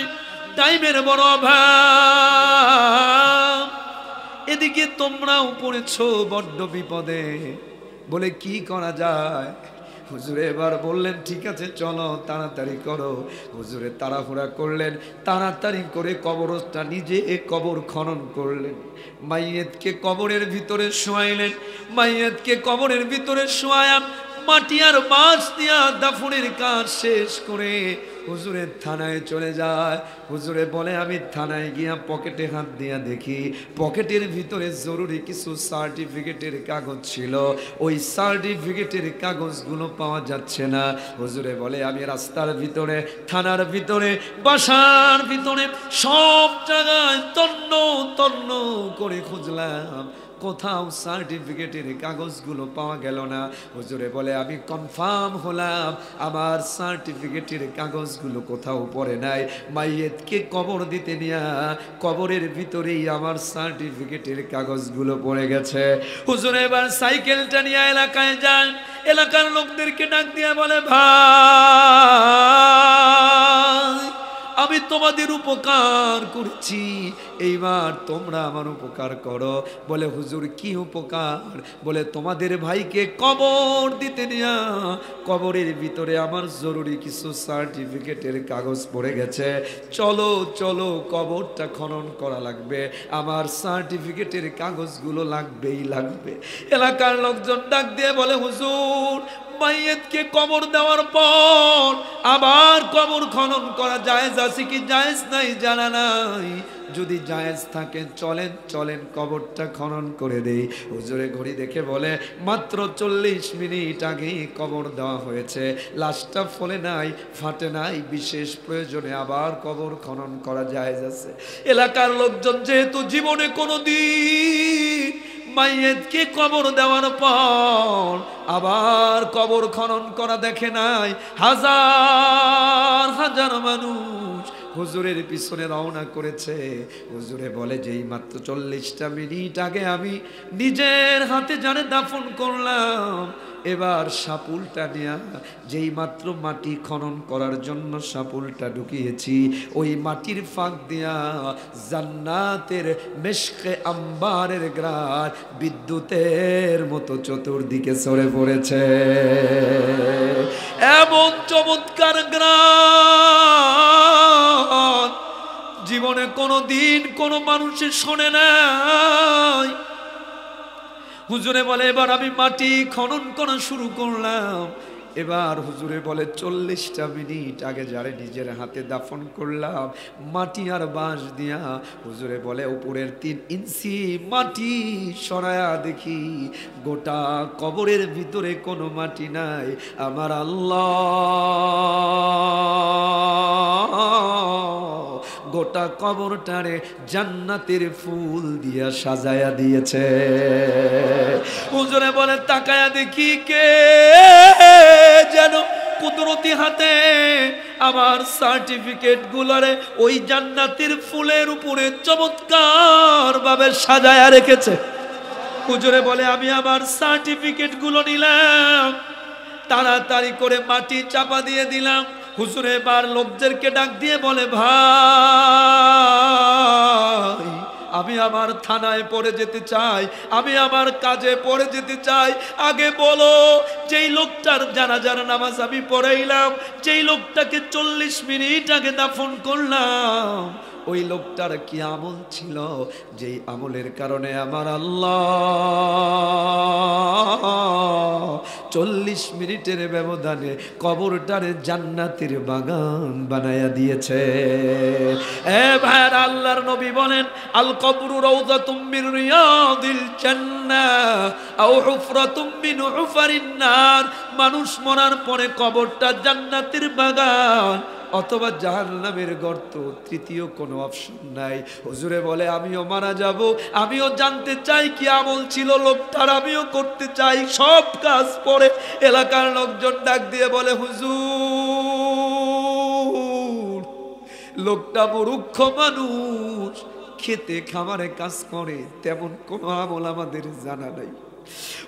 টাইমের বড় অভাব, এদিকে তোমরাও পড়েছো বড্ড বিপদে, বলে কি করা যায়? হুজুরে এবার বললেন, ঠিক আছে চলো তাড়াতাড়ি করো। হুজুরে তাড়াহুড়া করলেন, তাড়াতাড়ি করে কবরটা নিজে কবর খনন করলেন, মাইয়েতকে কবরের ভিতরে শোয়াইলেন। মাইয়েতকে কবরের ভিতরে শোয়ায়া মাটি আর বাঁশ দিয়া দাফনের কাজ শেষ করে হুজুরের থানায় চলে যায়। হুজুরে বলে, আমি থানায় গিয়া পকেটে হাত দিয়া দেখি, পকেটের ভিতরে জরুরি কিছু সার্টিফিকেটের কাগজ ছিল, ওই সার্টিফিকেটের কাগজগুলো পাওয়া যাচ্ছে না। হুজুরে বলে, আমি রাস্তার ভিতরে, থানার ভিতরে, বাসার ভিতরে সব জায়গায় তন্ন তন্ন করে খুঁজলাম, কোথাও সার্টিফিকেটের কাগজগুলো পাওয়া গেল না। হুজুরে বলে, আমি কনফার্ম হলাম আমার সার্টিফিকেটের কাগজগুলো কোথাও পড়ে নাই, মাইয়েতকে কবর দিতে নিয়া কবরের ভিতরেই আমার সার্টিফিকেটের কাগজগুলো পড়ে গেছে। হুজুরে এবার সাইকেলটা নিয়ে এলাকায় যান, এলাকার লোকদেরকে ডাক দিয়ে বলে, ভাই আমি তোমাদের উপকার করেছি, এইবার তোমরা আমার উপকার করো। বলে হুজুর কি উপকার? বলে তোমাদের ভাইকে কবর দিতে নিয়া কবরের ভিতরে আমার জরুরি কিছু সার্টিফিকেটের কাগজ পড়ে গেছে, চলো চলো কবরটা খনন করা লাগবে, আমার সার্টিফিকেটের কাগজগুলো লাগবেই লাগবে। এলাকার লোকজন ডাক দিয়ে বলে হুজুর মাইয়েতকে কবর দেওয়ার পর আবার কবর খনন করা জায়েজ আছে কি জায়েজ নাই জানা নাই, যদি জায়েজ থাকে চলেন চলেন কবরটা খনন করে দেই। হুজুরে ঘড়ি দেখে বলে মাত্র 40 মিনিট আগে কবর দেওয়া হয়েছে, লাশটা ফলে নাই ফাটে নাই, বিশেষ প্রয়োজনে আবার কবর খনন করা জায়েজ আছে। এলাকার লোকজন যেহেতু জীবনে কোনোদিন মাইয়েতকে কবর দেওয়ার পর আবার কবর খনন করা দেখে নাই, হাজার হাজার মানুষ হুজুরের পিছনে রওনা করেছে। হুজুরে বলে যেই মাত্র 40টা মিনিট আগে আমি নিজের হাতে জানে দাফন করলাম, এবার সাপুলটা নিয়ে যেই মাত্র মাটি খনন করার জন্য সাপুলটা ঢুকিয়েছি, ওই মাটির ফাঁক দিয়া জান্নাতের মেশকে আম্বারের গ্রাস বিদ্যুতের মতো চতুর্দিকে ছড়ে পড়েছে। এমন চমৎকার গ্রাস জীবনে কোনোদিন কোনো মানুষের শোনে নাই। হুজুরে বলে এবার আমি মাটি খনন করা শুরু করলাম। এবার হুজুরে বলে 40টা মিনিট আগে যারে নিজের হাতে দাফন করলাম মাটি আর বাঁশ দিয়া, হুজুরে বলে উপরের 3 ইঞ্চি মাটি সরায়া দেখি গোটা কবরের ভিতরে কোনো মাটি নাই। আমার আল্লাহ গোটা কবরটারে জান্নাতের ফুল দিয়া সাজায়া দিয়েছে। হুজুরে বলে তাকায়া দেখি কে যেন কুদরতি হাতে আমার সার্টিফিকেট গুলারে ওই জান্নাতের ফুলের উপরে চমৎকার ভাবে সাজায়া রেখেছে। হুজুরে বলে আমি আমার সার্টিফিকেট গুলো নিলাম, তাড়াতাড়ি করে মাটি চাপা দিয়ে দিলাম। হুজুরে এবার লোকদেরকে ডাক দিয়ে বলে ভাই আমি আমার থানায় পড়ে যেতে চাই, আমি আমার কাজে পড়ে যেতে চাই, আগে বলো যেই লোকটার জানাজার নামাজ আমি পড়াইলাম, যেই লোকটাকে 40 মিনিট আগে দাফন করলাম, ওই লোকটার কি আমল ছিল যেই আমলের কারণে আমার আল্লাহ 40 মিনিটের ব্যবধানে কবরটারে জান্নাতের বাগান বানায়া দিয়েছে। এ ভাইরা আল্লাহর নবী বলেন আল কবরু রাউযাতুম মিন রিয়াদিল জান্নাহ আও হুফরাতুম মিন হুফারিন নার, মানুষ মরার পরে কবরটা জান্নাতের বাগান অথবা জাহান্নামের গর্ত, তৃতীয় কোনো অপশন নাই। হুজুরে বলে আমিও মারা যাব, আমিও জানতে চাই কি আমল ছিল লোকটার, আমিও করতে চাই সব কাজ পরে। এলাকার লোকজন ডাক দিয়ে বলে হুজুর লোকটা মূর্খ মানুষ, খেতে খামারে কাজ করে, তেমন কোনো আমল আমাদের জানা নাই।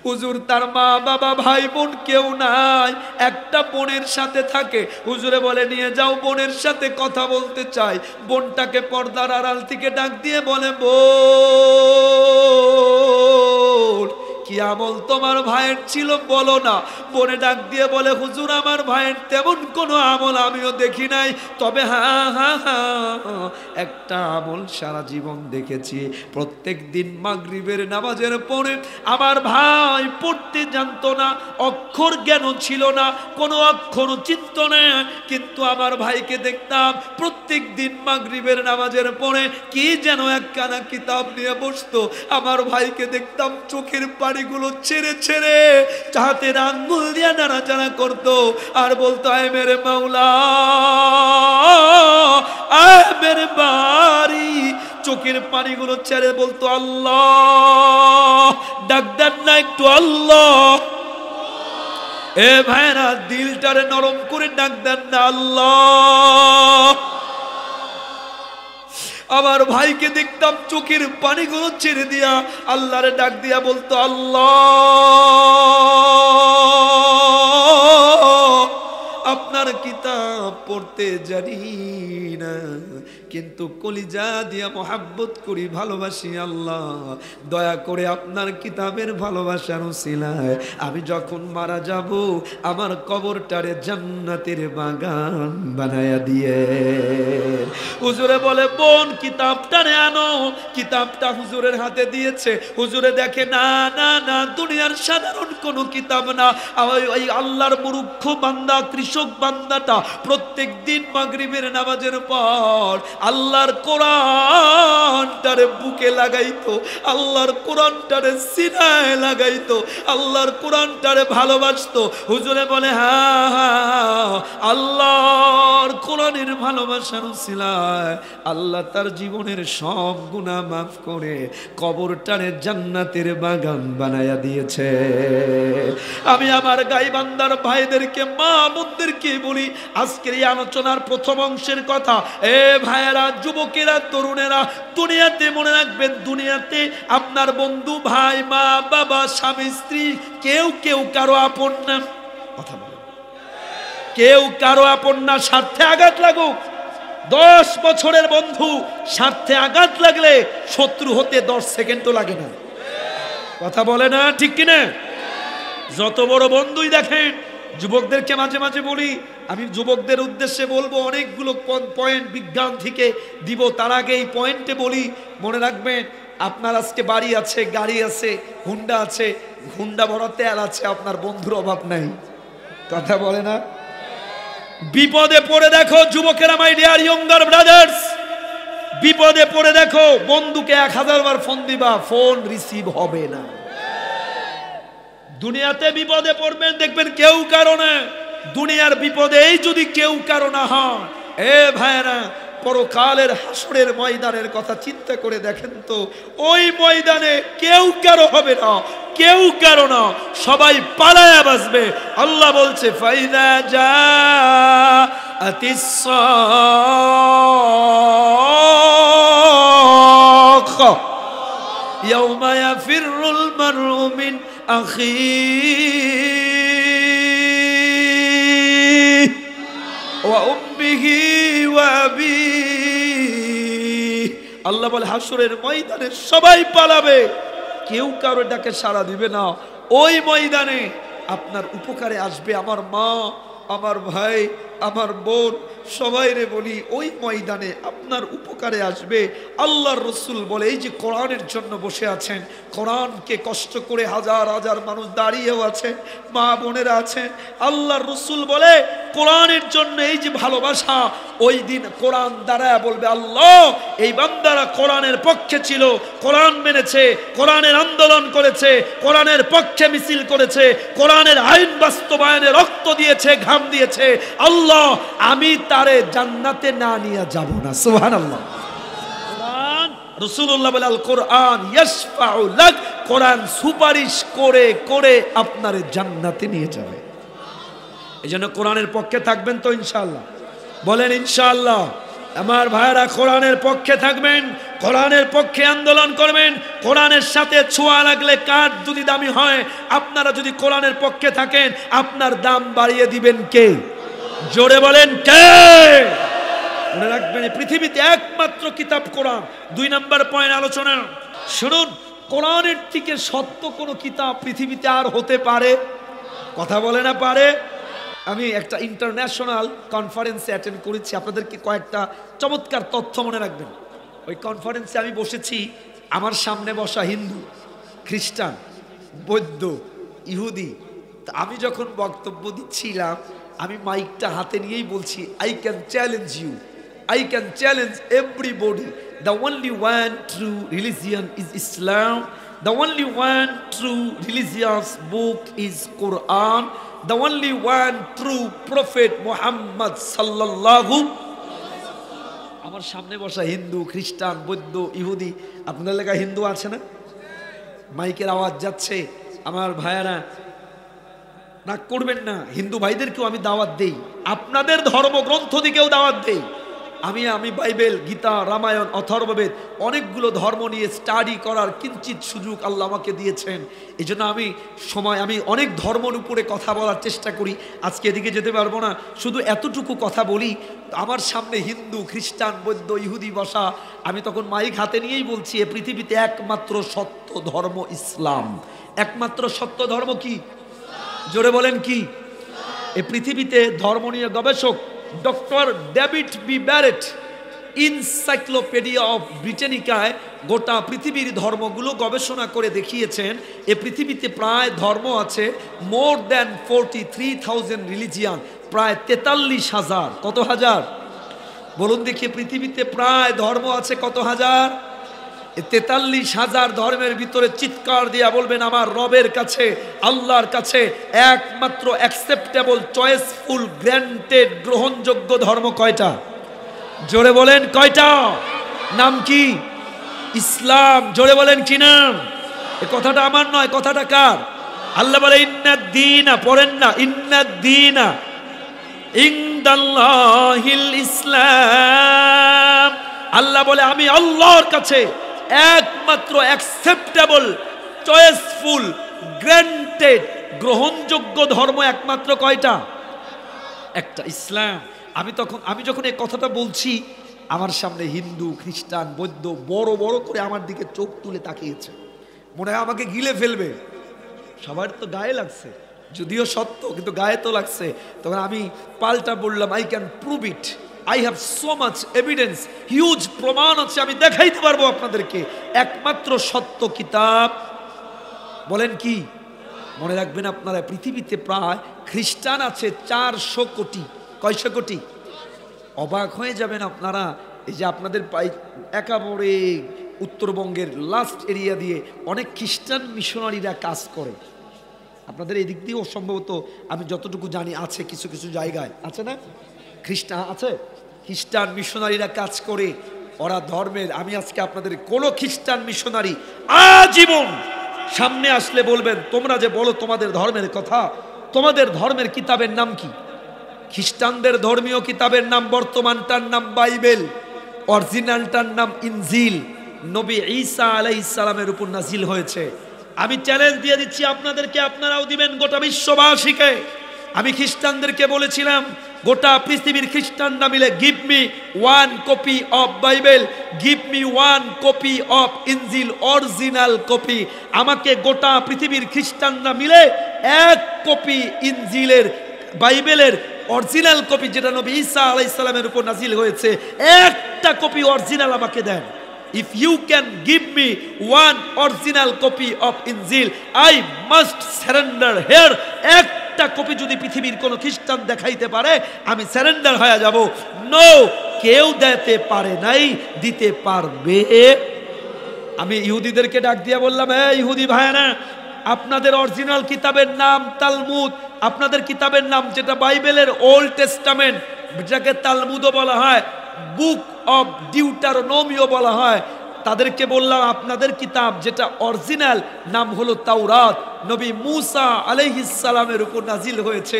হুজুর তার মা বাবা ভাই বোন কেউ নাই, একটা বোনের সাথে থাকে। হুজুরে বলে নিয়ে যাও, বোনের সাথে কথা বলতে চাই। বোনটাকে পর্দার আড়াল থেকে ডাক দিয়ে বলে বোন কি আমল তোমার ভাইয়ের ছিল বলো না। বোনে ডাক দিয়ে বলে হুজুর আমার ভাইয়ের তেমন কোনো আমল আমিও দেখি নাই, তবে হ্যাঁ হ্যাঁ হ্যাঁ একটা আমল সারা জীবন দেখেছি। প্রত্যেক দিন মাগরিবের নামাজের পরে আমার ভাই পড়তে জানতো না, অক্ষর জ্ঞান ছিল না, কোনো অক্ষর চিন্ত না, কিন্তু আমার ভাইকে দেখতাম প্রত্যেক দিন মাগরিবের নামাজের পরে কি যেন একখানা কিতাব নিয়ে বসতো। আমার ভাইকে দেখতাম চোখের পানিগুলো ছেড়ে ছেড়ে হাতের আঙ্গুল দিয়ে নাড়াচাড়া করতো আর বলতো আয় মেরে মাওলা আয় মেরে বাড়ি, চোখের পানিগুলো ছেড়ে বলতো আল্লাহ, ডাক দেন না একটু আল্লাহ। এ ভাইরা দিলটারে নরম করে ডাক দেন না আল্লাহ। আমার ভাইকে দেখতাম চোখের পানিগুলো ছেড়ে দিয়া আল্লাহরে ডাক দিয়া বলতো আল্লাহ আপনার কিতাব পড়তে জানি না, কিন্তু কলিজা দিয়া মোহাব্বত করি, ভালোবাসি। আল্লাহ দয়া করে আপনার কিতাবের ভালোবাসার উসিলায় আমি যখন মারা যাব আমার কবরটারে জান্নাতের বাগান বানায়া দিয়ে। হুজুরে বলে, বোন কিতাবটারে আনো। কিতাবটা হুজুরের হাতে দিয়েছে। হুজুরে দেখে না না না, দুনিয়ার সাধারণ কোনো কিতাব না। ওই আল্লাহর মূর্খ বান্দা, কৃষক বান্দাটা প্রত্যেক দিন মাগরিবের নামাজের পর আল্লাহর কোরআনটারে বুকে লাগাইতো, আল্লাহর কোরআনটারে সিনায় লাগাইতো, আল্লাহর কোরআনটারে ভালোবাসতো। হুজুরে বলে, হ্যাঁ হ্যাঁ, আল্লাহর কোরআনের ভালোবাসার উসিলায় আল্লাহ তার জীবনের সব গুনাহ মাফ করে কবরটারে জান্নাতের বাগান বানায়া দিয়েছে। আমি আমার গাইবান্দার ভাইদেরকে, মা বোনদেরকে বলি, আজকের এই আলোচনার প্রথম অংশের কথা। এ ভাইয়েরা, যুবকেরা, তরুণেরা, দুনিয়াতে মনে রাখবেন, দুনিয়াতে আপনার বন্ধু, ভাই, মা, বাবা, স্বামী, স্ত্রী, কেউ কেউ কারো আপন না। কথা বলে, কেউ কারো আপন না। স্বার্থে আঘাত লাগুক, 10 বছরের বন্ধু স্বার্থে আঘাত লাগলে শত্রু হতে 10 সেকেন্ডও লাগে না। কথা বলে না, ঠিক কিনা? যত বড় বন্ধুই দেখেন। যুবকদেরকে মাঝে মাঝে বলি, আমি যুবকদের উদ্দেশ্যে বলবো, অনেকগুলো পয়েন্ট বিজ্ঞান থেকে দিব, তার আগে এই পয়েন্টে বলি, মনে রাখবেন, আপনার আজকে বাড়ি আছে, গাড়ি আছে, হুন্ডা আছে, হুন্ডা ভরা তেল আছে, আপনার বন্ধুর অভাব নাই। কথা বলে না? বিপদে পড়ে দেখো যুবকেরা, মাই ডিয়ার ইয়ঙ্গার ব্রাদার্স, বিপদে পড়ে দেখো, বন্ধুকে 1000 বার ফোন দিবা, ফোন রিসিভ হবে না। দুনিয়াতে বিপদে পড়বেন, দেখবেন কেউ কারো না। দুনিয়ার বিপদে এই যদি কেউ কারো না হয়, এ ভাইরা, পরকালের হাসরের ময়দানের কথা চিন্তা করে দেখেন তো, ওই ময়দানে কেউ কারো হবে না, কেউ কারো না, সবাই পালায়া বাঁচবে। আল্লাহ বলছে, ফাইদা জাআতিস সাখা ইয়াওমা ইয়াফিরুল মারউ মিন আখিহি ওয়া উম্মিহি ওয়া আবিহি। আল্লাহ বলে, হাসরের ময়দানে সবাই পালাবে, কেউ কারো ডাকে সাড়া দিবে না। ওই ময়দানে আপনার উপকারে আসবে আমার মা, আমার ভাই, আমার বোন, সবাই রে বলি, ওই ময়দানে আপনার উপকারে আসবে। আল্লাহর রসুল বলে, এই যে কোরআনের জন্য বসে আছেন, কোরআনকে কষ্ট করে হাজার হাজার মানুষ দাঁড়িয়েও আছে, মা বোনেরা আছে, আল্লাহর রসুল বলে, কোরআনের জন্য এই যে ভালোবাসা, ওই দিন কোরআন দাঁড়ায় বলবে, আল্লাহ, এই বান্দারা কোরআনের পক্ষে ছিল, কোরআন মেনেছে, কোরআনের আন্দোলন করেছে, কোরআনের পক্ষে মিছিল করেছে, কোরআনের আইন বাস্তবায়নে রক্ত দিয়েছে, ঘাম দিয়েছে, আল্লাহ আমি তারে জান্নাতে না নিয়ে যাব না। সুবহানাল্লাহ। কোরআন, রাসূলুল্লাহ বলে, আল কোরআন ইয়াশফাউ লাক, কোরআন সুপারিশ করে করে আপনারে জান্নাতে নিয়ে যাবে। এইজন্য কোরআনের পক্ষে থাকবেন তো ইনশাআল্লাহ? বলেন ইনশাআল্লাহ। আমার ভাইরা, কোরআনের পক্ষে থাকবেন, কোরআনের পক্ষে আন্দোলন করবেন। কোরআনের সাথে ছোঁয়া লাগলে কাঠ যদি দামি হয়, আপনারা যদি কোরআনের পক্ষে থাকেন, আপনার দাম বাড়িয়ে দিবেন কে? জোরে বলেন কে? মনে রাখবেন, পৃথিবীতে একমাত্র কিতাব কোরআন। 2 নম্বর পয়েন্ট আলোচনা শুনুন, কোরআনের থেকে সত্য কোনো কিতাব পৃথিবীতে আর হতে পারে? কথা বলে না পারে? আমি একটা ইন্টারন্যাশনাল কনফারেন্সে অ্যাটেন্ড করেছি, আপনাদেরকে কয়েকটা চমৎকার তথ্য মনে রাখবেন। ওই কনফারেন্সে আমি বসেছি, আমার সামনে বসা হিন্দু, খ্রিস্টান, বৌদ্ধ, ইহুদি। আমি যখন বক্তব্য দিচ্ছিলাম, আমি মাইকটা হাতে নিয়েই বলছি, I can challenge you, I can challenge everybody, the only one true religion is Islam, the only one true religious book is Quran, the only one true prophet Muhammad sallallahu। আমার সামনে বসা হিন্দু, খ্রিস্টান, বৌদ্ধ, ইহুদি, আপনাদের এলাকায় হিন্দু আছে না? মাইকের আওয়াজ যাচ্ছে, আমার ভাইয়ারা রাগ করবেন না, হিন্দু ভাইদেরকেও আমি দাওয়াত দেই, আপনাদের ধর্মগ্রন্থ দিকেও দাওয়াত দেই। আমি বাইবেল, গীতা, রামায়ণ, অথর্ববেদ অনেকগুলো ধর্ম নিয়ে স্টাডি করার কিঞ্চিত সুযোগ আল্লাহ আমাকে দিয়েছেন। এই জন্য আমি অনেক ধর্মের উপরে কথা বলার চেষ্টা করি। আজকে এদিকে যেতে পারবো না, শুধু এতটুকু কথা বলি। আমার সামনে হিন্দু, খ্রিস্টান, বৌদ্ধ, ইহুদি বসা, আমি তখন মাইক হাতে নিয়েই বলছি, এ পৃথিবীতে একমাত্র সত্য ধর্ম ইসলাম। একমাত্র সত্য ধর্ম কি? জোরে বলেন কি? এই পৃথিবীতে ধর্ম নিয়ে গবেষক doctor David B Barrett encyclopedia of ব্রিটানিকায় গোটা পৃথিবীর ধর্মগুলো গবেষণা করে দেখিয়েছেন এ পৃথিবীতে প্রায় ধর্ম আছে মোর দ্যান 43,000 রিলিজিয়ান, প্রায় 43,000। কত হাজার বলুন দেখি? পৃথিবীতে প্রায় ধর্ম আছে কত হাজার? 43,000 ধর্মের ভিতরে চিৎকার দিয়া বলবেন আমার রবের কাছে, আল্লাহর কাছে একমাত্র অ্যাকসেপ্টেবল, চয়েসফুল, গ্র্যান্টেড, গ্রহণযোগ্য ধর্ম কয়টা? জোরে বলেন কয়টা? নাম কি? ইসলাম। জোরে বলেন কি নাম? এ কথাটা আমার নয়, কথাটা কার? আল্লাহ বলে ইন্নাদ-দীনা, পড়েন না, ইন্নাদ-দীনা ইনদাল্লাহিল ইসলাম। আল্লাহ বলে আমি আল্লাহর কাছে একমাত্র অ্যাকসেপ্টেবল, চয়েসফুল, গ্র্যান্টেড, গ্রহণযোগ্য ধর্ম একমাত্র কয়টা? একটা, ইসলাম। আমি যখন এই কথাটা বলছি, আমার সামনে হিন্দু, খ্রিস্টান, বৌদ্ধ বড় বড় করে আমার দিকে চোখ তুলে তাকিয়েছে, মনে হয় আমাকে গিলে ফেলবে। সবার তো গায়ে লাগছে, যদিও সত্য, কিন্তু গায়ে তো লাগছে। তখন আমি পাল্টা বললাম, I can prove it, I have so much evidence, huge প্রমাণ আছে, আমি দেখাইতে পারবো আপনাদেরকে। একমাত্র সত্য কিতাব বলেন কি? মনে রাখবেন আপনারা, পৃথিবীতে প্রায় খ্রিস্টান আছে 400 কোটি। কয়শো কোটি? অবাক হয়ে যাবেন আপনারা। এই যে আপনাদের একেবারে উত্তরবঙ্গের লাস্ট এরিয়া দিয়ে অনেক খ্রিস্টান মিশনারিরা কাজ করে। আপনাদের এই দিক দিয়েও সম্ভবত আমি যতটুকু জানি আছে, কিছু কিছু জায়গায় আছে না? খ্রিস্টান আছে, খ্রিস্টান মিশনারিরা কাজ করে। ওরা ধর্মের, আমি আজকে আপনাদের কোনো খ্রিস্টান মিশনারি আজীবন সামনে আসলে বলবেন, তোমরা যে বলো তোমাদের ধর্মের কথা, তোমাদের ধর্মের কিতাবের নাম কি? খ্রিস্টানদের ধর্মীয় কিতাবের নাম বর্তমানটার নাম বাইবেল, অরিজিনালটার নাম ইনজিল, নবী ঈসা আলাইহিস সালামের উপর নাজিল হয়েছে। আমি চ্যালেঞ্জ দিয়ে দিচ্ছি আপনাদেরকে, আপনারাও দিবেন গোটা বিশ্ববাসীকে। আমি খ্রিস্টানদেরকে বলেছিলাম, গোটা পৃথিবীর খ্রিস্টানরা মিলে give me 1 copy of Bible, give me 1 copy of Injil, original copy. আমাকে গোটা পৃথিবীর খ্রিস্টানরা মিলে 1 কপি ইনজিলের, বাইবেলের অরিজিনাল কপি, যেটা নবী ঈসা আলাইহিস সালামের উপর নাজিল হয়েছে, একটা কপি অরিজিনাল আমাকে দেন। If you can give me 1 original copy of Injil, I must surrender here. একটা কপি যদি পৃথিবীর কোন খ্রিস্টান দেখাইতে পারে, আমি সারেন্ডার হয়ে যাব। নো, কেউ দিতে পারে নাই, দিতে পারবে। আমি ইহুদিদেরকে ডাক দিয়া বললাম, এই ইহুদি ভাইরা, আপনাদের অরিজিনাল কিতাবের নাম তালমুদ, আপনাদের কিতাবের নাম যেটা বাইবেলের ওল্ড টেস্টামেন্ট, যাকে তালমুদও বলা হয়, বুক অফ ডিউটারোনমিও বলা হয়, তাদেরকে বললাম আপনাদের কিতাব যেটা অরিজিনাল নাম হলো তাওরাত, নবী মুসা আলাইহিস সালামের উপর নাজিল হয়েছে।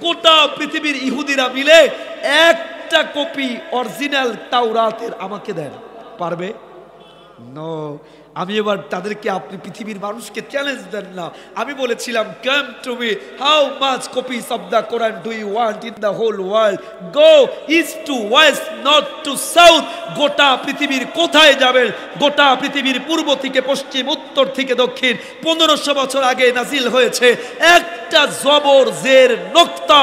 গোটা পৃথিবীর ইহুদিরা মিলে একটা কপি অরিজিনাল তাওরাতের আমাকে দেন, পারবে? নো। আমি এবার তাদেরকে, আপনি পৃথিবীর মানুষকে চ্যালেঞ্জ দেন না। আমি বলেছিলাম, come to me, how much copies of the Quran do you want in the whole world? Go east to west, north to south. গোটা পৃথিবীর কোথায় যাবেন? গোটা পৃথিবীর পূর্ব থেকে পশ্চিম, উত্তর থেকে দক্ষিণ। 1500 বছর আগে নাজিল হয়েছে। একটা জবর জের নোক্তা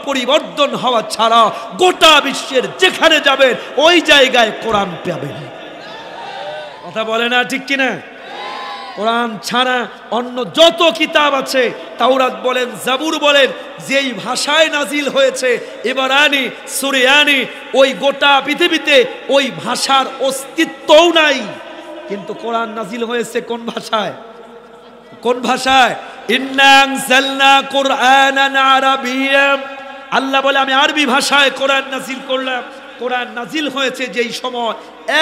পরিবর্তন হওয়া ছাড়া গোটা বিশ্বের যেখানে যাবেন ওই জায়গায় কোরআন পাবেন। কথা বলে না, ঠিক কিনা? কোরআন ছাড়া অন্য যত কিতাব আছে, তাওরাত বলেন, জাবুর বলেন, যেই ভাষায় নাজিল হয়েছে, ইবরানি, সুরিয়ানি, ওই গোটা পৃথিবীতে ওই ভাষার অস্তিত্বও নাই। কিন্তু কোরআন নাজিল হয়েছে কোন ভাষায়? কোন ভাষায়? ইন্না আনজালনা কুরআনান আরাবিয়্যান। আল্লাহ বলে, আমি আরবি ভাষায় কোরআন নাজিল করলাম। কোরআন নাজিল হয়েছে যেই সময়,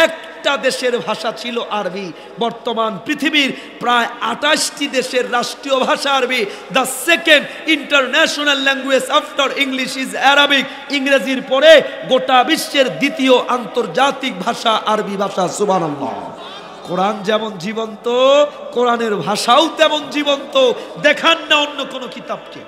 এক একটা দেশের ভাষা ছিল আরবি। বর্তমান পৃথিবীর প্রায় 28টি দেশের রাষ্ট্রীয় ভাষা আরবি। The second international language after English is Arabic. ইংরেজির পরে গোটা বিশ্বের দ্বিতীয় আন্তর্জাতিক ভাষা আরবি ভাষা। সুবহানাল্লাহ। কোরআন যেমন জীবন্ত, কোরআনের ভাষাও তেমন জীবন্ত। দেখান না অন্য কোনো কিতাবকে।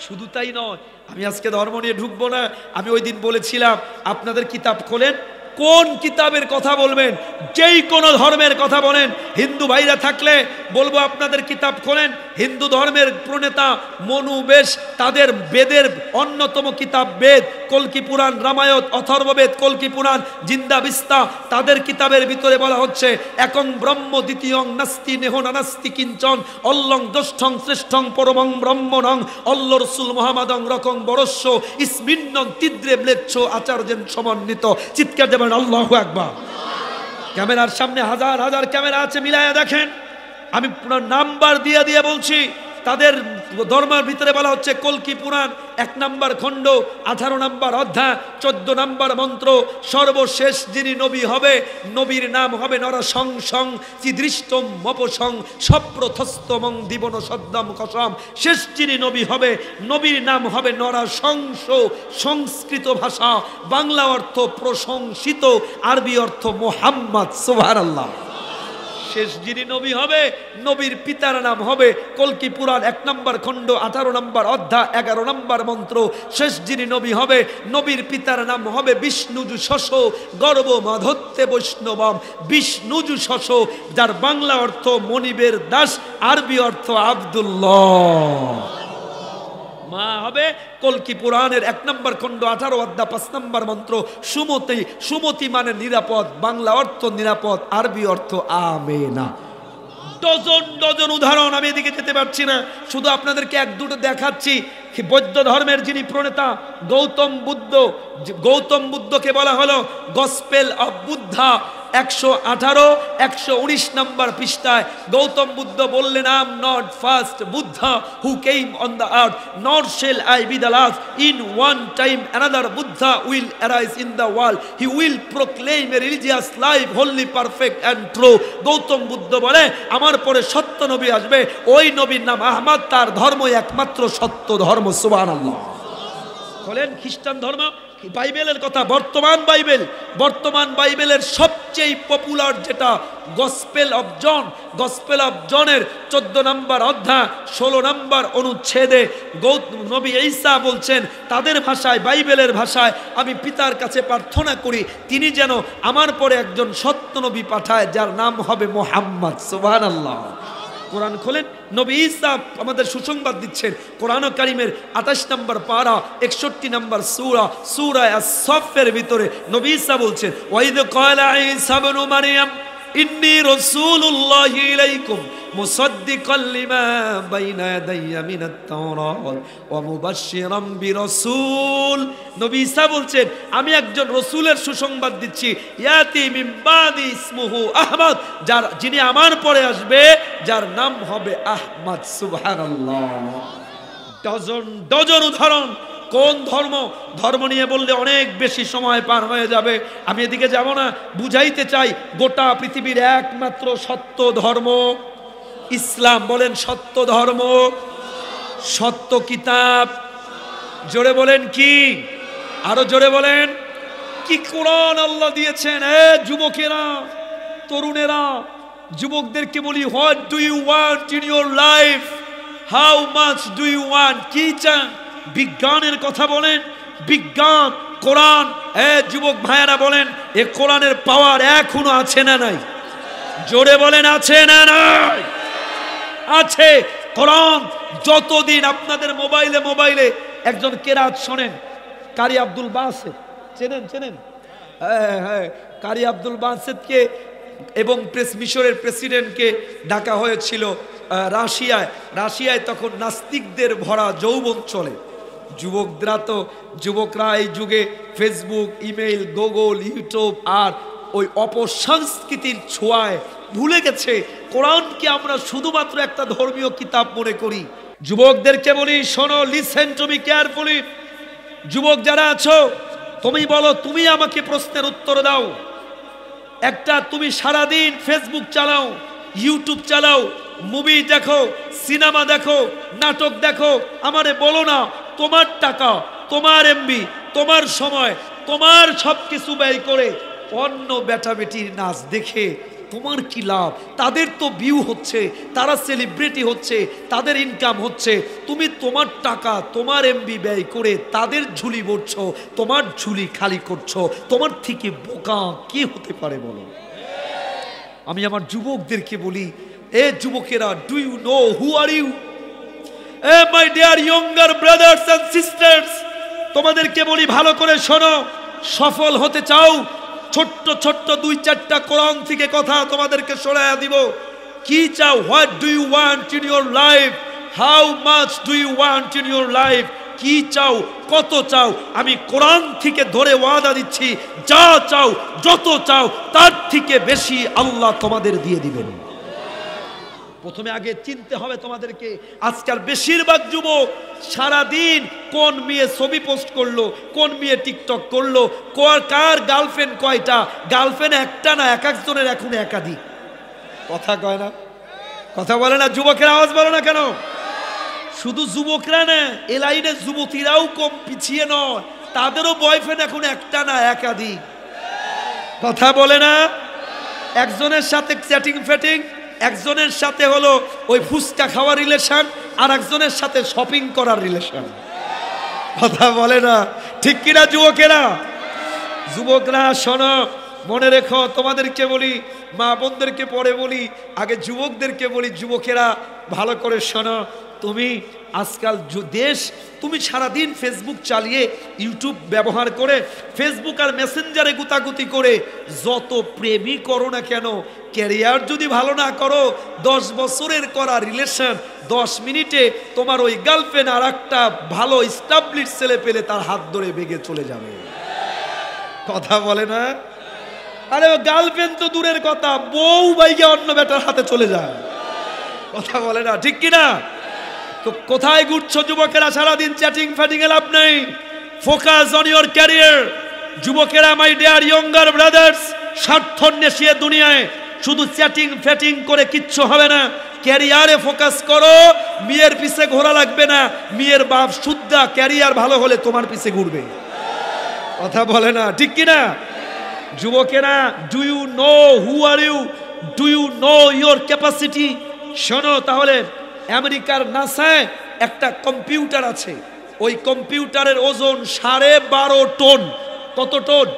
শুধু তাই নয়, আমি আজকে ধর্ম নিয়ে ঢুকবো না। আমি ওই দিন বলেছিলাম আপনাদের কিতাব খোলেন, কোন কিতাবের কথা বলবেন, যেই কোনো ধর্মের কথা বলেন। হিন্দু ভাইরা থাকলে বলবো আপনাদের কিতাব খোলেন। হিন্দু ধর্মের প্রণেতা মনু বেশ, তাদের বেদের অন্যতম কিতাব বেদ, কল্কি পুরাণ, রামায়ণ, অথর্ববেদ, কল্কি পুরাণ, জিন্দা বিস্তা, তাদের কিতাবের ভিতরে বলা হচ্ছে একং ব্রহ্ম দ্বিতীয়ং নাস্তি নেহ নাস্তি কিঞ্চন অল্লং দষ্ঠং শ্রেষ্ঠং পরমং ব্রহ্মণং অল্ল রসুল মোহাম্মদং রকং বরস্য ইসমিন্নং তিদ্রে ব্লেচ্ছ আচার্যেন সমন্বিত। চিৎকার দেবেন আল্লাহু আকবার। ক্যামেরার সামনে হাজার হাজার ক্যামেরা আছে, মিলায়া দেখেন। আমি নাম্বার দিয়ে দিয়ে বলছি। তাদের ধর্মের ভিতরে বলা হচ্ছে কল্কি পুরাণ 1 নম্বর খণ্ড 18 নম্বর অধ্যায় 14 নম্বর মন্ত্র, সর্বশেষ যিনি নবী হবে, নবীর নাম হবে নরসং সং চিদৃষ্টম মপসং সপ্রথস্তমং দিবন সদ্যম কসম। শেষ যিনি নবী হবে, নবীর নাম হবে নরসংস। সংস্কৃত ভাষা, বাংলা অর্থ প্রশংসিত, আরবি অর্থ মুহাম্মদ। সুবহানাল্লাহ। শেষ যিনি নবী হবে, নবীর পিতার নাম হবে কল্কি পুরাণ 1 নম্বর খণ্ড 18 নম্বর অধ্যায় 11 নম্বর মন্ত্র। শেষ যিনি নবী হবে, নবীর পিতার নাম হবে বিষ্ণুজু শশ গর্ব মাধত্তে বৈষ্ণবম। বিষ্ণুজু শশ, যার বাংলা অর্থ মনিবের দাস, আরবি অর্থ আব্দুল্লাহ। মা হবে কল্কি পুরাণের 1 নম্বর খণ্ড 18 অধ্যায় 5 নম্বর মন্ত্র সুমতি। সুমতি মানে নিরাপদ, বাংলা অর্থ নিরাপদ, আরবি অর্থ আমেনা। ডজন ডজন উদাহরণ, আমি এদিকে যেতে পারছি না, শুধু আপনাদেরকে 1-2টো দেখাচ্ছি। বৌদ্ধ ধর্মের যিনি প্রণেতা গৌতম বুদ্ধ, গৌতম বুদ্ধকে বলা হলো গসপেল অফ বুদ্ধা। 118 119 নম্বর পৃষ্ঠায় গৌতম বুদ্ধ বললেন, I am not first Buddha who came on the earth not shall I be the last. In one time another Buddha will arise in the world, he will proclaim a religious life holy perfect and true. Gautam Buddha বলে আমার পরে সত্য নবী আসবে, ওই নবীর নাম আহমদ, তার ধর্মই একমাত্র সত্য ধর্ম। সুবহানাল্লাহ। বলেন খ্রিস্টান ধর্ম, বাইবেলের কথা, বর্তমান বাইবেলের সবচেয়ে পপুলার যেটা gospel of John. Gospel of জনের 14 নম্বর অধ্যায় 16 নম্বর অনুচ্ছেদে নবী ঈসা বলছেন তাদের ভাষায়, বাইবেলের ভাষায়, আমি পিতার কাছে প্রার্থনা করি তিনি যেন আমার পরে একজন সত্য নবী পাঠায় যার নাম হবে মুহাম্মদ। সুবহানাল্লাহ। কোরআন খোলেন, নবী ঈসা আমাদের সুসংবাদ দিচ্ছেন। কোরআন কারীমের 28 নম্বর পারা 61 নম্বর সূরা, সূরা আস-সাফের ভিতরে নবী ঈসা বলছেন, ওয়াইদ ক্বালা ঈসা ইবনু মারইয়াম ইন্নী রাসূলুল্লাহি ইলাইকুম মুসাদ্দিকাল লিমা বাইনা ইয়াদাইয়া মিনাত তাওরাত ওয়া মুবাশশিরাম বিরাসূল। নবী ঈসা বলছেন আমি একজন রাসূলের সুসংবাদ দিচ্ছি, ইয়াতি মিন বাদি ইসমুহু আহমদ, যিনি আমার পরে আসবে যার নাম হবে আহমদ। সুবহানাল্লাহ। ডজন ডজন উদাহরণ। কোন ধর্ম নিয়ে বললে অনেক বেশি সময় পার হয়ে যাবে, আমি এদিকে যাব না। বুঝাইতে চাই গোটা পৃথিবীর একমাত্র সত্য ধর্ম ইসলাম। বলেন সত্য ধর্ম, সত্য কিতাব। জোরে বলেন কি, আরো জোরে বলেন কি। কোরআন আল্লাহ দিয়েছেন। যুবকেরা, তরুণেরা, যুবকদেরকে বলি, what do you want in your life, how much do you want, কি চান? বিজ্ঞানের কথা বলেন, বিজ্ঞান, কোরআন। যুবক ভাইয়েরা বলেন, এ কোরআনের পাওয়ার এখনো আছে না নাই? জোরে বলেন আছে না নাই? আছে। কোরআন যতদিন আপনাদের মোবাইলে একজন কেরাত শোনেন, কারি আব্দুল বাসেত, চেনেন? হ্যাঁ, কারি আব্দুল বাসেতকে এবং মিশরের প্রেসিডেন্টকে ডাকা হয়েছিল রাশিয়ায়। তখন নাস্তিকদের ভরা যৌবন চলে। যুবকরা এই যুগে ফেসবুক, ইমেইল, গুগল, ইউটিউব আর ওই অপসংস্কৃতির ছোঁয়ায় ভুলে গেছে কোরআনকে আমরা শুধুমাত্র একটা ধর্মীয় কিতাব মনে করি। যুবকদেরকে বলি, শোনো, লিসেন টু মি কেয়ারফুলি। যুবক যারা আছো, তুমি বলো, তুমি আমাকে প্রশ্নের উত্তর দাও। একটা তুমি সারাদিন ফেসবুক চালাও, ইউটিউব চালাও, মুভি দেখো, সিনেমা দেখো, নাটক দেখো, আমারে বলো না তোমার টাকা, তোমার এমবি, তোমার সময়, তোমার সবকিছু ব্যয় করে অন্য বেটা বেটির নাচ দেখে তোমার কি লাভ? তাদের তো ভিউ হচ্ছে, তারা সেলিব্রিটি হচ্ছে, তাদের ইনকাম হচ্ছে, তুমি তোমার টাকা, তোমার এমবি ব্যয় করে তাদের ঝুলি ভরছো, তোমার ঝুলি খালি করছো। তোমার থেকে বোকা কি হতে পারে বলো? আমি আমার যুবকদেরকে বলি, এ যুবকেরা, do you know who are you? এ my dear younger brothers and sisters, তোমাদেরকে বলি ভালো করে শোনো। সফল হতে চাও? ছোট্ট ছোট্ট 2-4টা কোরআন থেকে কথা তোমাদেরকে শোনায়া দিব। কি চাও? What do you want in your life? How much do you want in your life? কি চাও, কত চাও? আমি কোরআন থেকে ধরে ওয়াদা দিচ্ছি, যা চাও, যত চাও, তার থেকে বেশি আল্লাহ তোমাদের দিয়ে দিবেন। প্রথমে আগে চিনতে হবে তোমাদেরকে। আজকাল বেশিরভাগ যুবক সারাদিন কোন মেয়ে ছবি পোস্ট করলো, কোন মেয়ে টিকটক করলো, কার গার্লফ্রেন্ড কয়টা, গার্লফ্রেন্ড একটা না, এক একজনের এখন একাধিক। কথা কয় না, কথা বলে না, যুবকের আওয়াজ বলো না কেন? শুধু যুবকরা না, এ লাইনে যুবতীরাও কম পিছিয়ে নয়, তাদেরও বয়ফ্রেন্ড এখন একটা না একাধিক। কথা বলে না? একজনের সাথে চ্যাটিং ফ্যাটিং, একজনের সাথে হলো ওই ফুচকা খাওয়ার রিলেশন, আর একজনের সাথে শপিং করার রিলেশন। কথা বলে না, ঠিক কিনা যুবকেরা? যুবকরা শোনো, মনে রেখো, তোমাদেরকে বলি, মা বোনদেরকে পরে বলি, আগে যুবকদেরকে বলি, যুবকেরা ভালো করে শোনো। তুমি আজকাল দেশ, তুমি সারাদিন ফেসবুক চালিয়ে, ইউটিউব ব্যবহার করে, ফেসবুক আর মেসেঞ্জারে গুতাগুতি করে যত প্রেমই করো না কেন, ক্যারিয়ার যদি ভালো না করো, 10 বছরের করা রিলেশন 10 মিনিটে তোমার ওই গার্লফ্রেন্ড আর একটা ভালো স্টাবলিশ ছেলে পেলে তার হাত ধরে বেগে চলে যাবে। কথা বলে না? আরে ও গার্লফ্রেন্ড তো দূরের কথা, বউ বাইকে অন্য বেটার হাতে চলে যায়। কথা বলে না, ঠিক কিনা? তো কোথায় ঘুরছো যুবকেরা সারাদিন? চ্যাটিং ফ্যাটিং এ লাভ নেই। Focus on your career. যুবকেরা, মাই ডিয়ার ইয়ঙ্গার ব্রাদার্স, স্বার্থন্বেষী দুনিয়ায় শুধু চ্যাটিং ফ্যাটিং করে কিচ্ছু হবে না। ক্যারিয়ারে ফোকাস করো, মেয়ের পিছে ঘোরা লাগবে না। মেয়ের বাপ শুদ্ধা, ক্যারিয়ার ভালো হলে তোমার পিছে ঘুরবে। কথা বলে না, ঠিক কিনা? যুবকেরা, do you know who are you? Do you know your capacity? শোনো তাহলে, আমেরিকার নাসায় একটা কম্পিউটার আছে, ওই কম্পিউটারের ওজন 12.5 টন। কত টন?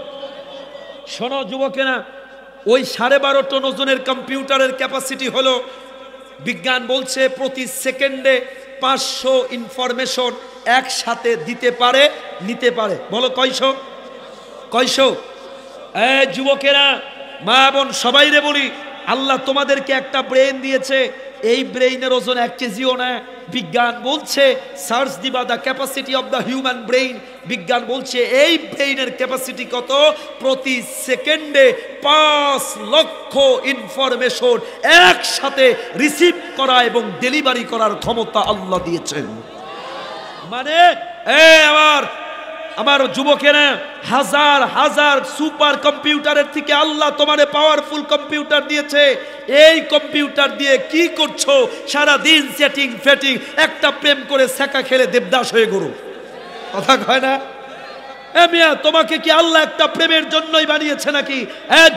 শোনো যুবকেরা, ওই 12.5 টন ওজনের কম্পিউটারের ক্যাপাসিটি হলো, বিজ্ঞান বলছে প্রতি সেকেন্ডে 500 ইনফরমেশন একসাথে দিতে পারে, নিতে পারে। বলো কয়শো? কয়শো? যুবকেরা, মা বোন সবাইরে বলি, আল্লাহ তোমাদেরকে একটা ব্রেন দিয়েছে, এই ব্রেইনের ওজন 1 কেজিও না। বিজ্ঞান বলছে, সার্চ দিবা the capacity of the human brain. বিজ্ঞান বলছে এই ব্রেইনের ক্যাপাসিটি কত? প্রতি সেকেন্ডে 5 লক্ষ ইনফরমেশন একসাথে রিসিভ করা এবং ডেলিভারি করার ক্ষমতা আল্লাহ দিয়েছেন। মানে আমার যুবকেরা, হাজার হাজার সুপার কম্পিউটারের থেকে আল্লাহ তোমারে পাওয়ারফুল কম্পিউটার দিয়েছে। এই কম্পিউটার দিয়ে কি করছো? সারা দিন চ্যাটিং ফ্যাটিং, একটা প্রেম করে সেকা খেলে দেবদাস হয়ে গরু। কথা কয় না? মিয়া, তোমাকে কি আল্লাহ একটা প্রেমের জন্যই বানিয়েছে নাকি?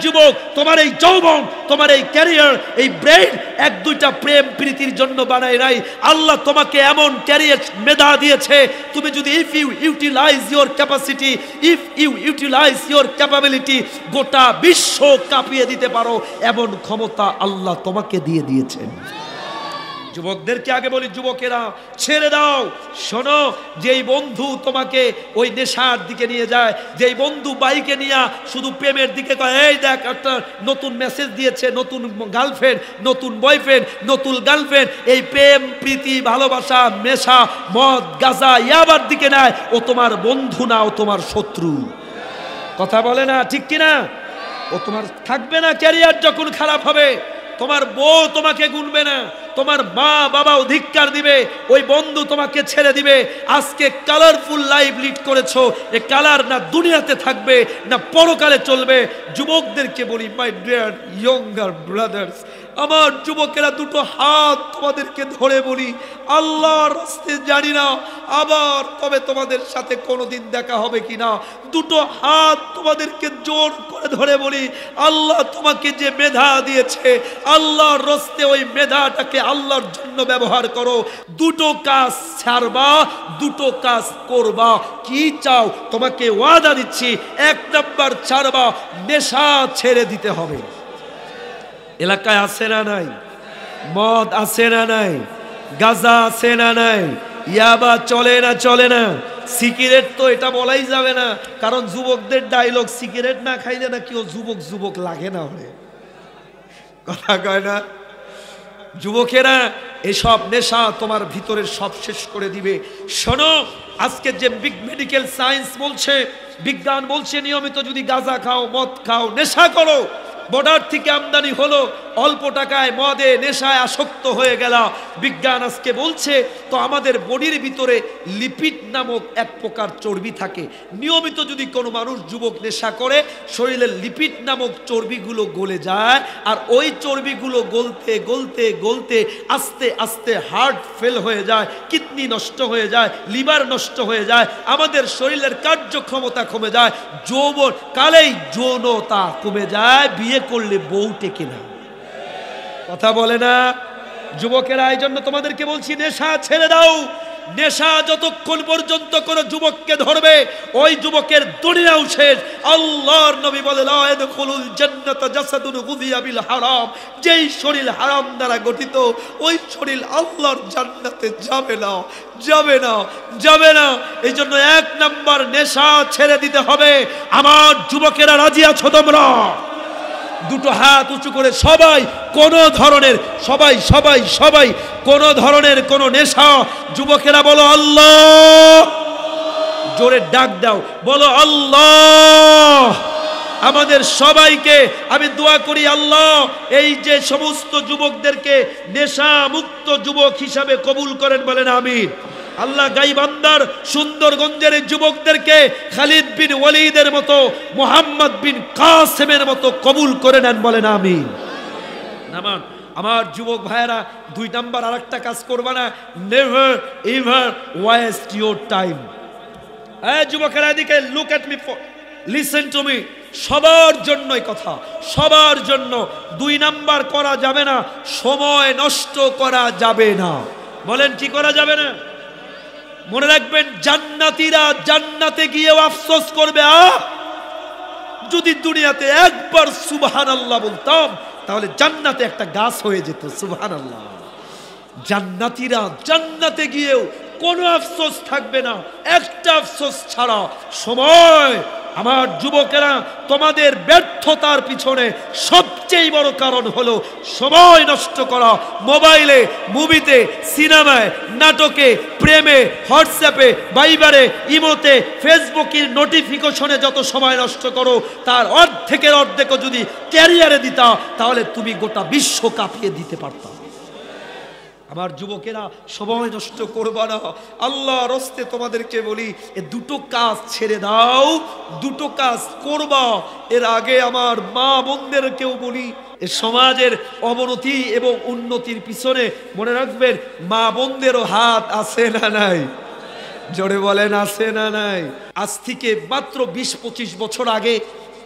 যুবক, তোমার এই যৌবন, তোমার এই ক্যারিয়ার, এই ব্রেইন 1-2টা প্রেম প্রীতির জন্য বানায় নাই। আল্লাহ তোমাকে এমন ক্যারিয়ার মেধা দিয়েছে, তুমি যদি if you utilize your capacity, if you utilize your capability, গোটা বিশ্ব কাঁপিয়ে দিতে পারো, এমন ক্ষমতা আল্লাহ তোমাকে দিয়ে দিয়েছেন। যুবকদেরকে আগে বলি, যুবকেরা ছেড়ে দাও। শোনো, যেই বন্ধু তোমাকে ওই নেশার দিকে নিয়ে যায়, যেই বন্ধু বাইকে নিয়ে শুধু প্রেমের দিকে কয়, এই দেখ একটা নতুন মেসেজ দিয়েছে, নতুন গার্লফ্রেন্ড, নতুন বয়ফ্রেন্ড, নতুন গার্লফ্রেন্ড, এই প্রেম প্রীতি ভালোবাসা নেশা মদ গাঁজা ইয়াবার দিকে নেয়, ও তোমার বন্ধু না, ও তোমার শত্রু। কথা বলে না, ঠিক কিনা? ও তোমার থাকবে না ক্যারিয়ার যখন খারাপ হবে। তোমার বউ তোমাকে গুনবে না, তোমার মা বাবাও ধিক্কার দিবে, ওই বন্ধু তোমাকে ছেড়ে দিবে। আজকে কালারফুল লাইফ লিড করেছো, এ কালার না দুনিয়াতে থাকবে না পরকালে চলবে। যুবকদেরকে বলি, মাই ডিয়ার ইয়ঙ্গার ব্রাদার্স, আমার যুবকেরা, দুটো হাত তোমাদেরকে ধরে বলি, আল্লাহর রাস্তায় জানি না আবার তবে তোমাদের সাথে কোনোদিন দেখা হবে কিনা, দুটো হাত তোমাদেরকে জোর করে ধরে বলি, আল্লাহ তোমাকে যে মেধা দিয়েছে, আল্লাহর রাস্তায় ওই মেধাটাকে আল্লাহর জন্য ব্যবহার করো। দুটো কাজ ছাড়বা, দুটো কাজ করবা। কি চাও? তোমাকে ওয়াদা দিচ্ছি, 1 নাম্বার ছাড়বা, নেশা ছেড়ে দিতে হবে। এলাকায় আছে না নাই? মদ আছে না নাই? গাঁজা আছে না নাই? ইয়াবা চলে না চলে না? সিগারেট তো এটা বলাই যাবে না, কারণ যুবকদের ডায়লগ, সিগারেট না খাইলে না কেউ যুবক যুবক লাগে না। ওরে কথা কয় না? যুবকেরা, এসব নেশা তোমার ভিতরের সব শেষ করে দিবে। শোনো, আজকে যে বিগ মেডিকেল সায়েন্স বলছে, বিজ্ঞান বলছে, নিয়মিত যদি গাঁজা খাও, মদ খাও, নেশা করো, বর্ডার থেকে আমদানি হলো, অল্প টাকায় মদে নেশায় আসক্ত হয়ে গেল, বিজ্ঞান আজকে বলছে তো আমাদের বডির ভিতরে লিপিড নামক এক প্রকার চর্বি থাকে। নিয়মিত যদি কোনো মানুষ যুবক নেশা করে, শরীরের লিপিড নামক চর্বিগুলো গলে যায়, আর ওই চর্বিগুলো গলতে গলতে গলতে আস্তে আস্তে হার্ট ফেল হয়ে যায়, কিডনি নষ্ট হয়ে যায়, লিভার নষ্ট হয়ে যায়, আমাদের শরীরের কার্যক্ষমতা কমে যায়, যৌবন কালেই যৌনতা কমে যায়, বিয়ে করলে বউ টেকে না। কথা বলে না যুবকেরা? এই জন্য তোমাদেরকে বলছি, নেশা ছেড়ে দাও। নেশা যতক্ষণ পর্যন্ত কোন যুবককে ধরবে, ওই যুবকের দুনিয়াও শেষ। আল্লাহর নবী বলে, লা ইয়াদখুলুল জান্নাতা জাসাদুন গুযিয়া বিল হারাম, যেই শরীর হারাম দ্বারা গঠিত, ওই শরীর আল্লাহর জান্নাতে যাবে না, যাবে না, যাবে না। এই জন্য 1 নাম্বার নেশা ছেড়ে দিতে হবে। আমার যুবকেরা, রাজি আছো তোমরা? দুটো হাত উঁচু করে সবাই, কোন ধরনের, সবাই সবাই সবাই কোন ধরনের কোন নেশা, যুবকেরা বলো আল্লাহ, জোরে ডাক দাও, বলো আল্লাহ। আমাদের সবাইকে আমি দোয়া করি, আল্লাহ এই যে সমস্ত যুবকদেরকে নেশা মুক্ত যুবক হিসাবে কবুল করেন, বলেন আমিন। আল্লাহ গাইবান্দার সুন্দরগঞ্জের যুবকদেরকে খালিদ বিন ওয়ালিদের মতো, মুহাম্মদ বিন কাসেমের মতো কবুল করে নেন, বলেন আমিন। আমার যুবক ভাইয়েরা, 2 নাম্বার আরেকটা কাজ করবা না, never ever West your time. এই যুবকেরা, এদিকে look at me, listen to me. সবার জন্যই কথা, সবার জন্য। 2 নাম্বার করা যাবে না, সময় নষ্ট করা যাবে না। বলেন কি করা যাবে না? মনে রাখবেন, জান্নাতীরা জান্নাতে গিয়েও আফসোস করবে, যদি দুনিয়াতে একবার সুবহানাল্লাহ বলতাম, তাহলে জান্নাতে একটা গাছ হয়ে যেত। সুবহানাল্লাহ। জান্নাতীরা জান্নাতে গিয়েও কোনো আফসোস থাকবে না, একটা আফসোস ছাড়া। সময়, আমার যুবকেরা, তোমাদের ব্যর্থতার পিছনে সবচেয়ে বড় কারণ হলো সময় নষ্ট করা। মোবাইলে, মুভিতে, সিনেমায়, নাটকে, প্রেমে, হোয়াটসঅ্যাপে, ভাইবারে, ইমোতে, ফেসবুকের নোটিফিকেশনে যত সময় নষ্ট করো, তার অর্ধেকের অর্ধেকও যদি ক্যারিয়ারে দিতা, তাহলে তুমি গোটা বিশ্ব কাঁপিয়ে দিতে পারতা। আমার যুবকেরা, সময় নষ্ট করবা না। আল্লাহর রাস্তে তোমাদেরকে বলি, এ দুটো কাজ ছেড়ে দাও, দুটো কাজ করবা। এর আগে আমার মা বোনদেরকেও বলি, এ সমাজের অবনতি এবং উন্নতির পিছনে মনে রাখবেন, মা বোনদেরও হাত আছে না নাই? জোরে বলেন, আছে না নাই? আজ থেকে মাত্র 20-25 বছর আগে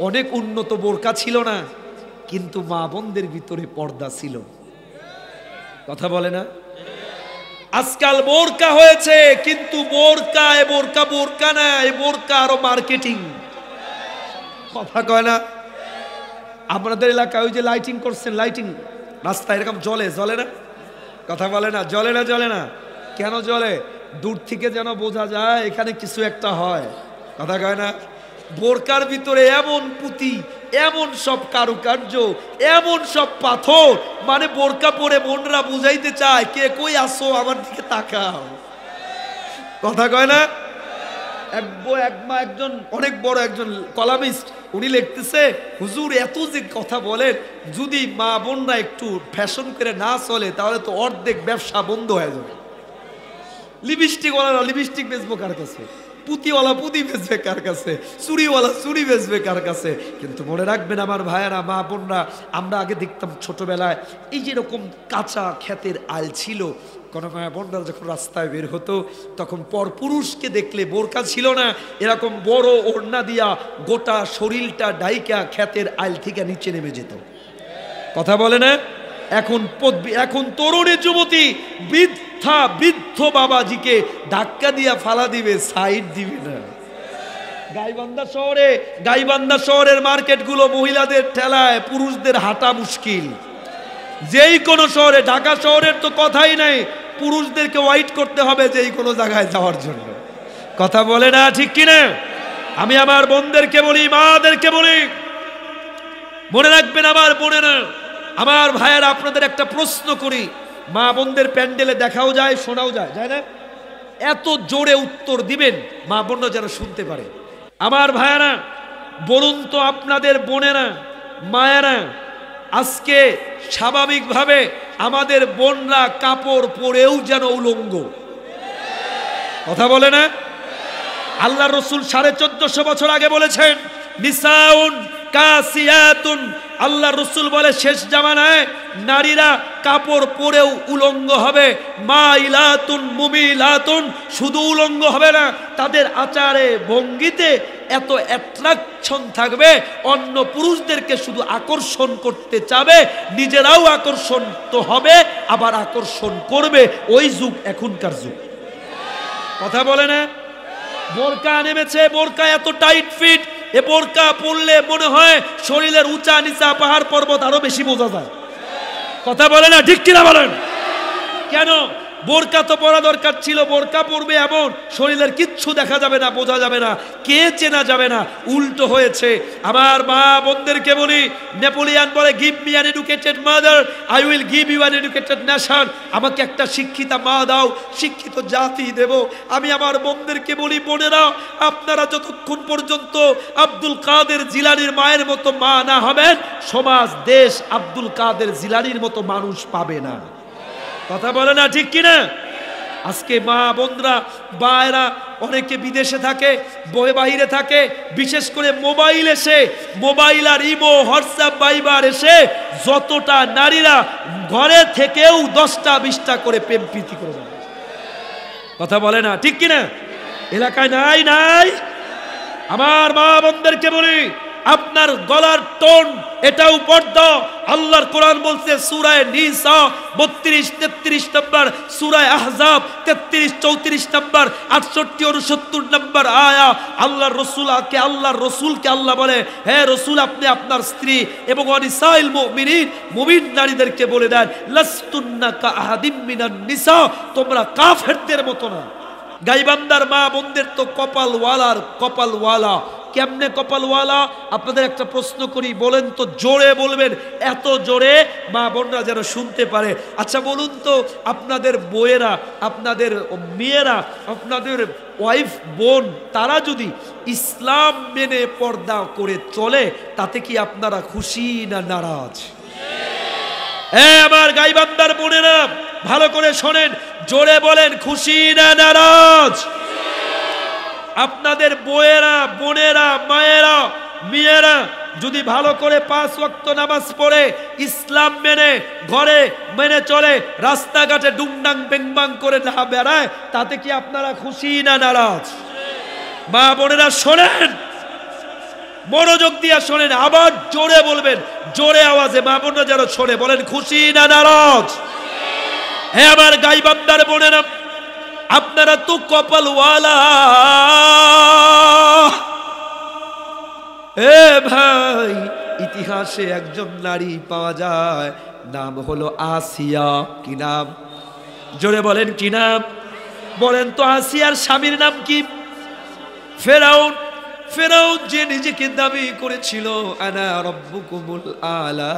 অনেক উন্নত বোরকা ছিল না, কিন্তু মা বোনদের ভিতরে পর্দা ছিল। কথা বলে না? আজকাল বোরকা হয়েছে, কিন্তু বোরকা বোরকা না, বোরকা আরো মার্কেটিং। কথা কয় না? আপনাদের এলাকায় ওই যে লাইটিং করছেন, লাইটিং রাস্তায় এরকম জ্বলে না? কথা বলে না? জ্বলে না। কেন জ্বলে? দূর থেকে যেন বোঝা যায় এখানে কিছু একটা হয়। কথা কয় না? বোরকার ভিতরে এমন পুঁতি, এমন সব কারুকার্য, এমন সব পাথর, মানে বোরকা পরে বোনরা বুঝাইতে চায়, কে কই আসো, আমার দিকে তাকাও। কথা কয় না? একজন অনেক বড় একজন কলামিস্ট উনি লিখতেছে, হুজুর এত যে কথা বলেন, যদি মা বোনরা একটু ফ্যাশন করে না চলে তাহলে তো অর্ধেক ব্যবসা বন্ধ হয়ে যাবে। লিপস্টিকওয়ালা লিপস্টিক বেচবো কার কাছে, পুঁতিওয়ালা পুঁতি বেচবে কার কাছে, চুড়িওয়ালা চুড়ি বেচবে কার কাছে। কিন্তু মনে রাখবেন আমার ভাইয়েরা, মা বোনরা, আমরা আগে দেখতাম ছোটবেলায় এই যেরকম কাঁচা ক্ষেতের আল ছিল, কোনো মা বোনরা যখন রাস্তায় বের হতো তখন পরপুরুষকে দেখলে, বোরকা ছিল না, এরকম বড় ওড়না দিয়া গোটা শরীরটা ডাইকা ক্ষেতের আল থেকে নিচে নেমে যেত। কথা বলে না? এখন তরুণী যুবতী বৃদ্ধ বাবাজিকে ধাক্কা দিয়া ফালা দিবে, সাইড দিবে না। গাইবান্ধা শহরের মার্কেটগুলো মহিলাদের ঠেলায়, পুরুষদের হাঁটা মুশকিল। যেই কোনো শহরে, ঢাকা শহরের তো কথাই নাই, পুরুষদেরকে ওয়াইট করতে হবে যেই কোনো জায়গায় যাওয়ার জন্য। কথা বলে না, ঠিক কিনা? আমি আমার বোনদেরকে বলি, মাদেরকে বলি, মনে রাখবেন আমার বোনেরা, আমার ভাইয়েরা, আপনাদের একটা প্রশ্ন করি। মা বোনদের প্যান্ডেলে দেখাও যায়, শোনাও যায়, যায় না? এত জোরে উত্তর দিবেন মা বোনরা যেন শুনতে পারে। আমার ভাইয়েরা বলুন তো, আপনাদের বোনেরা, মায়েরা, আজকে স্বাভাবিকভাবে আমাদের বোনরা কাপড় পরেও যেন উলঙ্গ। কথা বলে না? আল্লাহ রসুল 1450 বছর আগে বলেছেন, নিসাউন কাসিয়াতুন। আল্লাহ রসুল বলে শেষ জামানায় নারীরা কাপড় পরেও উলঙ্গ হবে। মাইলাতুন মুমিলাতুন, শুধু উলঙ্গ হবে না, তাদের আচারে ভঙ্গিতে এত অ্যাট্রাকশন থাকবে, অন্য পুরুষদেরকে শুধু আকর্ষণ করতে চাবে, নিজেরাও আকর্ষণ তো হবে, আবার আকর্ষণ করবে। ওই যুগ এখনকার যুগ। কথা বলে না? বোরকা নেমেছে, বোরকা এত টাইট ফিট, এ বোরকা পরলে মনে হয় শরীরের উঁচা নিচা পাহাড় পর্বত আরো বেশি বোঝা যায়। কথা বলে না, ঠিক কিনা বলেন? কেন? বোরকা তো পরা দরকার ছিল, বোরকা পরবে এমন শরীরের কিচ্ছু দেখা যাবে না, বোঝা যাবে না, কে চেনা যাবে না। উল্টো হয়েছে। আমার মা বোনদেরকে বলি, নেপোলিয়ান বলে, give me an educated mother, I will give you an educated nation. আমাকে একটা শিক্ষিতা মা দাও, শিক্ষিত জাতি দেব। আমি আমার বোনদেরকে বলি, বোনেরা, আপনারা যতক্ষণ পর্যন্ত আব্দুল কাদের জিলানীর মায়ের মতো মা না হবেন, সমাজ দেশ আব্দুল কাদের জিলানীর মতো মানুষ পাবে না। কথা বলে না, ঠিক কিনা? আজকে মা বোনরা, ভাইরা, অনেকে বিদেশে থাকে, বাইরে থাকে, বিশেষ করে মোবাইল এসে, মোবাইল আর ইমো, হোয়াটসঅ্যাপ, ভাইবার এসে যতটা নারীরা ঘরে থেকেও 10টা 20টা করে প্রেম প্রীতি করে যায়। কথা বলে না, ঠিক কিনা? এলাকায় নাই নাই? আমার মা বোনদেরকে বলি, আপনার গলার টোন এটাও পর্দা। আল্লাহর কোরআন বলছে সূরা নিসা 32-33 নম্বর, সূরা আহজাব 33-34 নম্বর, 68-69 নম্বর আয়া। আল্লাহর রাসূলকে আল্লাহ বলে, হে রাসূল, আপনি আপনার স্ত্রী এবং অনিসাইল মুমিনিন, মুমিন নারীদেরকে বলে দেন, লাস্তুন্না কাআহাদিম মিনান নিসা, তোমরা কাফেরদের মতো না। গাইবান্দার মা বোনদের তো কপালওয়ালা। কেমনে কপালওয়ালা? আপনাদের একটা প্রশ্ন করি, বলেন তো, জোরে বলবেন, এত জোরে মা বোনরা যেন শুনতে পারে। আচ্ছা বলুন তো, আপনাদের বউয়েরা, আপনাদের মেয়েরা, আপনাদের ওয়াইফ বোন, তারা যদি ইসলাম মেনে পর্দা করে চলে, তাতে কি আপনারা খুশি না নারাজ? আমার গাইবান্দার বোনেরা, ভালো করে শোনেন, জোরে বলেন, খুশি না নারাজ? আপনাদের বউয়েরা, বোনেরা, মায়েরা, মেয়েরা যদি ভালো করে 5 ওয়াক্ত নামাজ পড়ে, ইসলাম মেনে, ঘরে মেনে চলে, রাস্তাঘাটে ডুংডাং বেংবাং করে না বেড়ায়, তাতে কি আপনারা খুশি না নারাজ? মা বোনেরা শোনেন, মনোযোগ দিয়া শোনেন, আবার জোরে বলবেন, জোরে আওয়াজে মা বোনরা যেন শোনে। বলেন, খুশি না নারাজ? হ্যাঁ আমার গাইবান্দার বোনেরা, আপনারা তো কপালওয়ালা। এ ভাই, ইতিহাসে একজন নারী পাওয়া যায়, নাম হলো আসিয়া। কি নাম? জোরে বলেন, কি নাম? বলেন তো, আসিয়ার স্বামীর নাম কি? ফেরাউন। ফেরাউন যে নিজেকে দাবি করেছিল, আনা রব্বুকুমুল আলা,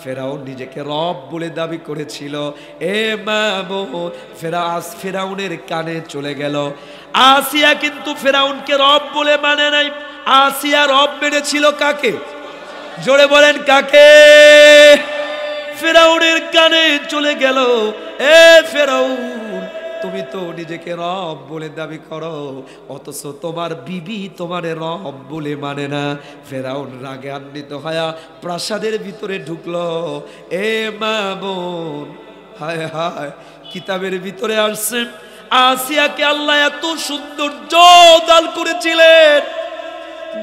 ফেরাউন নিজেকে রব বলে দাবি করেছিল। এ মামুন, ফেরাউনের কানে চলে গেল। আসিয়া কিন্তু ফেরাউনকে রব বলে মানে নাই। আসিয়া রব মেনেছিল কাকে? জোরে বলেন কাকে? ফেরাউনের কানে চলে গেল, এ ফেরাউন, তুমি তো নিজেকে রব বলে দাবি করো, অথচ তোমার বিবি তোমারে রব বলে মানে না। ফেরাউন রাগে আন্বিত হয়া প্রাসাদের ভিতরে ঢুকলো। এ মা বোন, হায় হায়, কিতাবের ভিতরে আসছে আসিয়াকে আল্লাহ এত সৌন্দর্য দান করেছিলেন,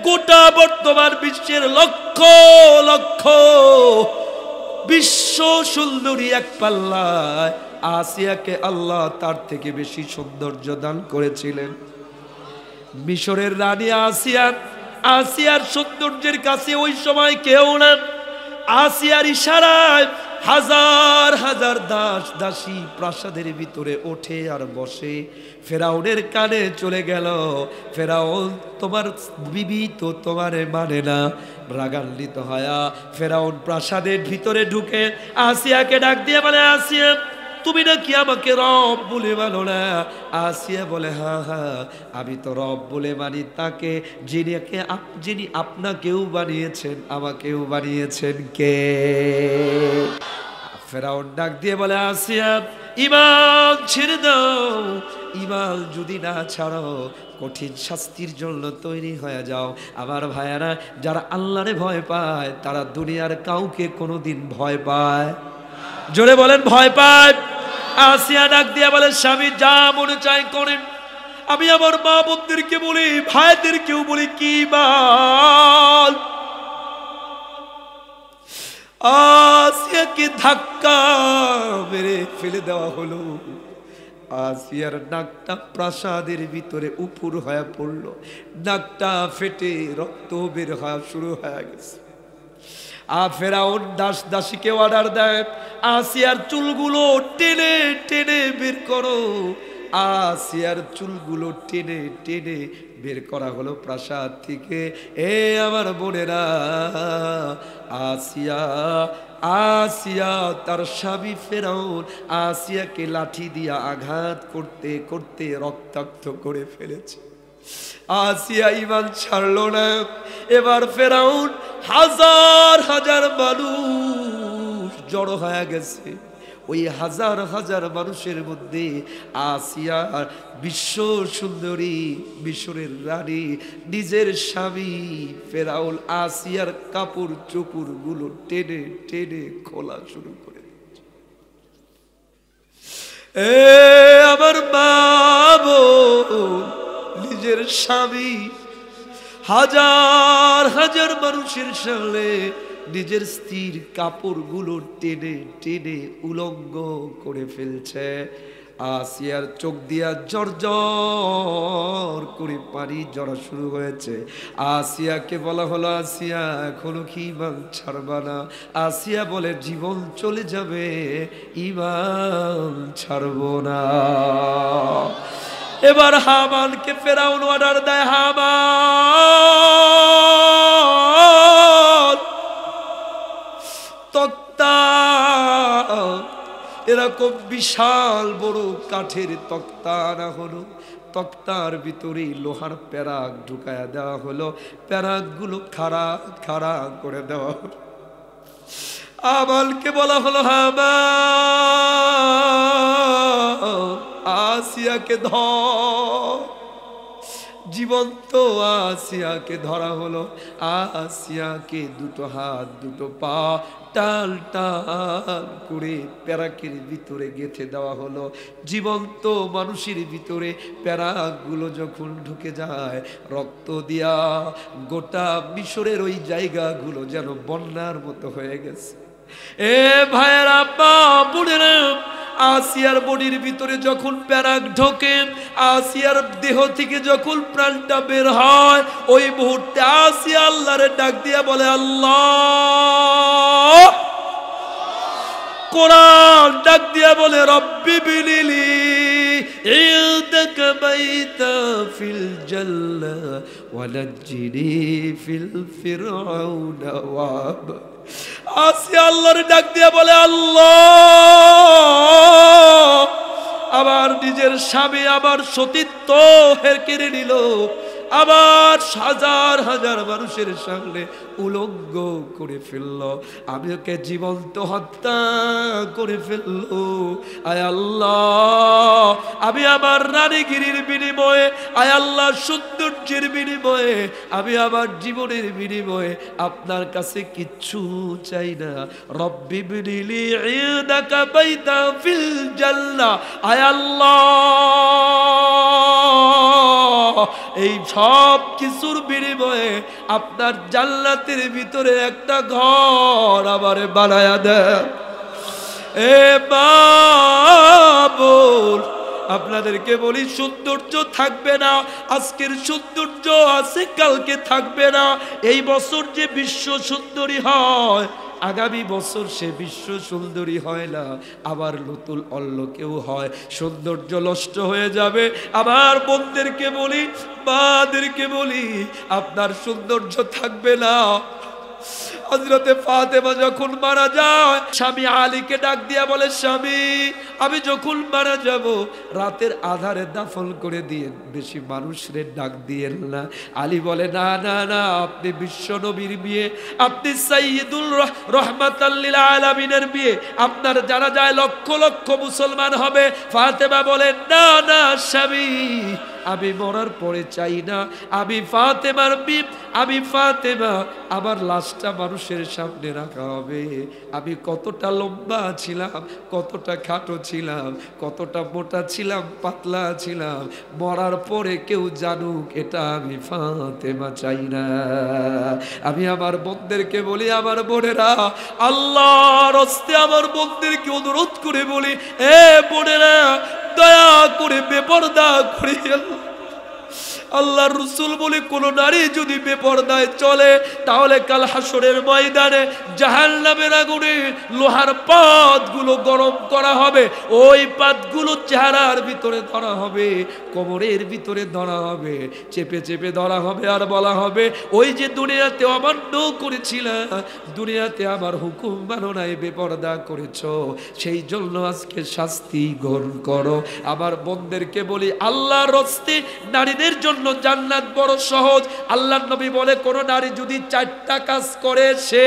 গোটা বর্তমান বিশ্বের লক্ষ লক্ষ বিশ্ব সুন্দরী এক পাল্লায় আসিয়াকে আল্লাহ তার থেকে বেশি সৌন্দর্য দান করেছিলেন। মিশরের রানী আসিয়া, আসিয়ার সৌন্দর্যের কাছে ওই সময় কেউ না। আসিয়ার ইশারায় হাজার হাজার দাস দাসী প্রাসাদের ভিতরে ওঠে আর বসে। ফেরাউনের কানে চলে গেল, ফেরাউন তোমার বিবি তো তোমারে মানে না। রাগান্বিত হয়া ফেরাউন প্রাসাদের ভিতরে ঢুকে আসিয়াকে ডাক দিয়ে বলে, আসিয়া তুমি নাকি আমাকে রব বলে মানো না? আসিয়া বলে, হ্যাঁ হ্যাঁ, আমি তো রব বলে মানি তাকে যিনি আপনাকেও বানিয়েছেন, আমাকেও বানিয়েছেন কে? ফেরাউন ডাক দিয়ে বলে, আসিয়া ঈমান ছেড়ে দাও, ঈমান যদি না ছাড়ো কঠিন শাস্তির জন্য তৈরি হয়ে যাও। আমার ভাইয়ারা, যারা আল্লাহরে ভয় পায় তারা দুনিয়ার কাউকে কোনোদিন ভয় পায়? জোরে বলেন ভয় পায়? আসিয়া ডাক দিয়ে বলে, স্বামী যা মনে চাই করেন। আমি আমার মা বোনদেরকে বলি, ভাইদেরকেও বলি, কি বল? আসিয়াকে ধাক্কা মেরে ফেলে দেওয়া হলো। আসিয়ার নাকটা প্রাসাদের ভিতরে উপুর হয়ে পড়লো, নাকটা ফেটে রক্ত বের হওয়া শুরু হয়ে গেছে। ফেরাউন দাস দাসীকে অর্ডার দেয়, আসিয়ার চুলগুলো টেনে টেনে বের করো। আসিয়ার চুলগুলো টেনে টেনে বের করা হলো প্রাসাদ থেকে। এ আমার বোনেরা, আসিয়া আসিয়া তার স্বামী ফেরাউন আসিয়াকে লাঠি দিয়া আঘাত করতে করতে রক্তাক্ত করে ফেলেছে। আসিয়া ঈমান ছাড়লো না। এবার ফেরাউন হাজার হাজার মানুষ জড়ো হয়ে গেছে। ওই হাজার হাজার মানুষের মধ্যে আসিয়া বিশ্ব সুন্দরী মিশরের রানী নিজের স্বামী ফেরাউন আসিয়ার কাপড় চোপড় গুলো টেনে টেনে খোলা শুরু করে। এ আমার মা বোন, নিজের স্বামী হাজার হাজার মানুষের সামনে নিজের স্ত্রীর কাপড়গুলো টেনে টেনে উলঙ্গ করে ফেলছে। আসিয়ার চোখ দিয়া জর্জর করে পানি ঝরা শুরু হয়েছে। আসিয়াকে বলা হলো, আসিয়া এখনো কি ঈমান ছাড়বা না? আসিয়া বলে, জীবন চলে যাবে, ঈমান ছাড়বো না। এবার হামানকে ফেরাউন অর্ডার দেয়, হামান তক্তা, এরকম বিশাল বড় কাঠের তক্তা আনা হলো। তক্তার ভিতরে লোহার প্যারাক ঢুকায়া দেওয়া হলো, প্যারাক গুলো খাড়া খাড়া করে দেওয়া হলো। আমালকে বলা হলো, হামান আসিয়াকে ধর। জীবন্ত আসিয়াকে ধরা হলো। আসিয়াকে দুটো হাত দুটো পা টাল টাল করে প্যারাকের ভিতরে গেঁথে দেওয়া হলো। জীবন্ত মানুষের ভিতরে প্যারাকগুলো যখন ঢুকে যায়, রক্ত দিয়া গোটা মিশরের ওই জায়গাগুলো যেন বন্যার মতো হয়ে গেছে। এ ভাইয়েরা, মা বোনেরা, আসিয়ার বডির ভিতরে যখন প্যারাক ঢোকে, আসিয়ার দেহ থেকে যখন প্রাণটা বের হয়, ওই মুহূর্তে আসিয়া আল্লাহরে ডাক দিয়া বলে, আল্লাহ। কোরআন ডাক দিয়া বলে, রব্বি বিনিলি ইনদাকা বাইতা ফিল জান্নাহ ওয়া নাজ্জিনি ফিল ফিরআউনা ওয়া আসিয়া আল্লাহর ডাক দিয়া বলে, আল্লাহ, আমার নিজের স্বামী আমার সতীত্ব কেড়ে নিল, আবার হাজার হাজার মানুষের সামনে উলঙ্গ করে ফেলল, আমি ওকে জীবন্ত হত্যা করে ফেলল। আয় আল্লাহ, আমি আমার রানীগিরির বিনিময়ে, আয় আল্লাহ সৌন্দর্যের বিনিময়ে, আমি আমার জীবনের বিনিময়ে আপনার কাছে কিচ্ছু চাই না। রব্বি বিনিলি ইনদাকা বাইতা ফিল জান্নাহ। আয় আল্লাহ, এই সব কিছুর বিনিময়ে আপনার জান্নাতের ভিতরে একটা ঘর আবার বানায়া দেন। এ বাবুল, আপনাদেরকে বলি সৌন্দর্য থাকবে না, আজকের সৌন্দর্য আছে কালকে থাকবে না। এই বছর যে বিশ্ব সুন্দরী হয়, আগামী বছর সে বিশ্ব সুন্দরী হয় না, আবার নতুন অন্য কেউ হয়, সৌন্দর্য নষ্ট হয়ে যাবে। আমার বোনদেরকে বলি, মাদেরকে বলি, আপনার সৌন্দর্য থাকবে না। হযরতে ফাতেমা যখন মারা যায়, স্বামী আলীকে ডাক দিয়া বলে, স্বামী আমি যখন মারা যাব রাতের আধারে দাফন করে দিয়ে, বেশি মানুষরে ডাক দিয়েন না। আলী বলে, না না না, আপনি বিশ্ব নবীর বিয়ে, আপনি সাইয়্যিদুল রাহমাতাল লিল আলামিনের বিয়ে, আপনার যারা যায় লক্ষ লক্ষ মুসলমান হবে। ফাতেমা বলে, না না স্বামী, আমি মরার পরে চাই না, আমি ফাতেমার বিয়ে, আমি ফাতেমা, আমার লাশটা মানুষের সামনে রাখা হবে। আমি কতটা লম্বা ছিলাম, কতটা খাটো ছিলাম, কতটা মোটা ছিলাম, পাতলা ছিলাম, মরার পরে কেউ জানুক এটা আমি ফাতেমা চাই না। আমি আমার বোনদেরকে বলি, আমার বোনেরা, আল্লাহর রাস্তে আমার বোনদেরকে অনুরোধ করে বলি, এ বোনেরা, দয়া করে বেপরদা করে আল্লাহর রাসূল বলে, কোন নারী যদি বেপরদায় চলে তাহলে কাল হাসরের ময়দানে জাহান্নামের আগুনে লোহার পাতগুলো গরম করা হবে, ওই পাতগুলো চেহারার ভিতরে ধরা হবে, কোমরের ভিতরে ধরা হবে, চেপে চেপে ধরা হবে, আর বলা হবে, ওই যে দুনিয়াতে অমান্য করেছিল, দুনিয়াতে আমার হুকুম মানো নাই, বেপরদা করেছো, সেই জন্য আজকে শাস্তি গ্রহণ করো। আমার বোনদেরকে বলি, আল্লাহর রাস্তে নারীদের জন্য জান্নাত বড় সহজ। আল্লাহর নবী বলে, কোন নারী যদি 4টা কাজ করে সে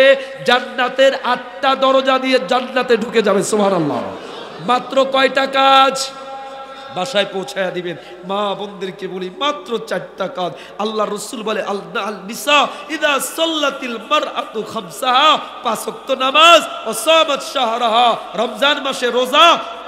জান্নাতের 8টা দরজা দিয়ে জান্নাতে ঢুকে যাবে। সুবহানাল্লাহ। মাত্র কয়টা কাজ? বাসায় পৌঁছায়া দিবেন। মা বোনদেরকে বলি, মাত্র 4টা কাজ। আল্লাহ রাসূল বলে, আল নিসা ইদা সাল্লাতিল মারআতু খামসাহা, 5 ওয়াক্ত নামাজ, ও সামাত শাহরাহা, রমজান মাসে রোজা,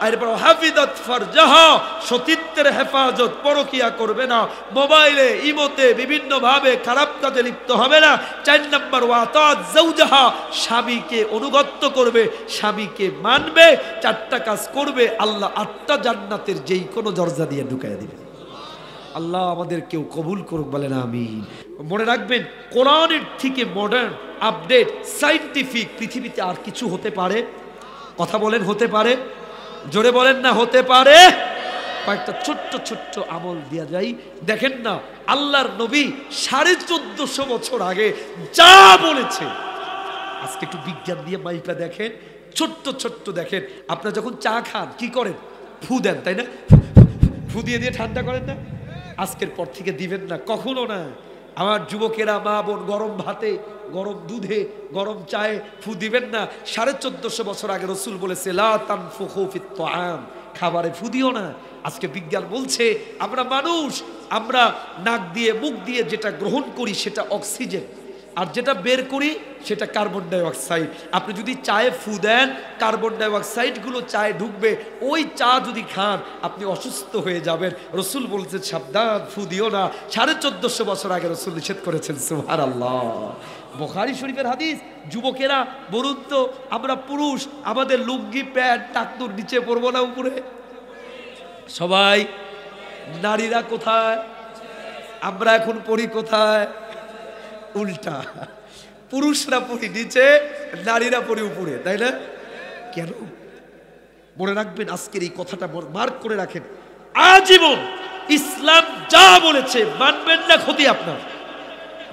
এরপর হাফিজাত ফারজাহা, সতীত্বের হেফাজত, পরকিয়া করবে না, মোবাইলে ইমোতে বিভিন্ন ভাবে খারাপ কাজে লিপ্ত হবে না। 4 নম্বর ওয়াতাত যাওজাহা, স্বামীকে অনুগত করবে, স্বামীকে মানবে, 4টা কাজ করবে, আল্লাহ 8টা জান্নাতের যেই কোনো দরজা দিয়ে ঢুকাইয়া দিবে। আল্লাহ আমাদের কেউ কবুল করুক, বলেন আমিন। মনে রাখবেন, কোরআনের থেকে মডার্ন, আপডেট, সায়েন্টিফিক পৃথিবীতে আর কিছু হতে পারে? কথা বলেন, হতে পারে? জোরে বলেন না, হতে পারে? কয়েকটা ছোট্ট ছোট্ট আমল দিয়া যাই। দেখেন না, আল্লাহর নবী 1450 বছর আগে যা বলেছে, আজকে একটু বিজ্ঞান দিয়ে মাইপা দেখেন, ছোট্ট ছোট্ট দেখেন। আপনারা যখন চা খান কি করেন? ফু দেন, তাই না? ফু দিয়ে দিয়ে ঠান্ডা করেন না? আজকের পর থেকে দিবেন না, কখনো না। আমার যুবকেরা, মা বোন, গরম ভাতে, গরম দুধে, গরম চায়ে ফু দিবেন না। 1450 বছর আগে রাসূল বলেছে, লা তানফুখু ফিত তাআম, খাবারে ফু দিও না। আজকে বিজ্ঞান বলছে, আমরা মানুষ, আমরা নাক দিয়ে মুখ দিয়ে যেটা গ্রহণ করি সেটা অক্সিজেন, আর যেটা বের করি সেটা কার্বন ডাই অক্সাইড। আপনি যদি চায়ে ফু দেন, কার্বন ডাই অক্সাইড গুলো চায়ে ঢুকবে, ওই চা যদি খান আপনি অসুস্থ হয়ে যাবেন। রাসূল বলছে, সাবধান, ফু দিও না। 1450 বছর আগে রাসূল নিষেধ করেছেন। সুবহানাল্লাহ। বুখারী শরীফের হাদিস। যুবকেরা বলুন তো, আমরা পুরুষ, আমাদের লুঙ্গি প্যান্ট টাকনুর নিচে পরবো না উপরে? সবাই। নারীরা কোথায়? আমরা এখন পড়ি কোথায়? উল্টা, পুরুষরা পড়ি নিচে, নারীরা পড়ি উপরে, তাই না? কেন? মনে রাখবেন, আজকের এই কথাটা মার্ক করে রাখেন, আজীবন ইসলাম যা বলেছে মানবেন না, ক্ষতি আপনার,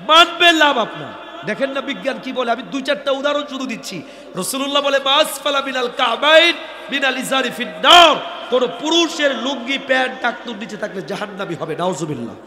মানবেন লাভ আপনার। দেখেন না বিজ্ঞান কি বলে, আমি 2-4টা উদাহরণ শুধু দিচ্ছি। রাসূলুল্লাহ বলে, মাসফালা মিনাল কাবাইন মিনাল ইজারি ফিন্নার, কোন পুরুষের লুঙ্গি প্যান্ট টাকনুর নিচে থাকলে জাহান্নামী হবে। নাউজুবিল্লাহ।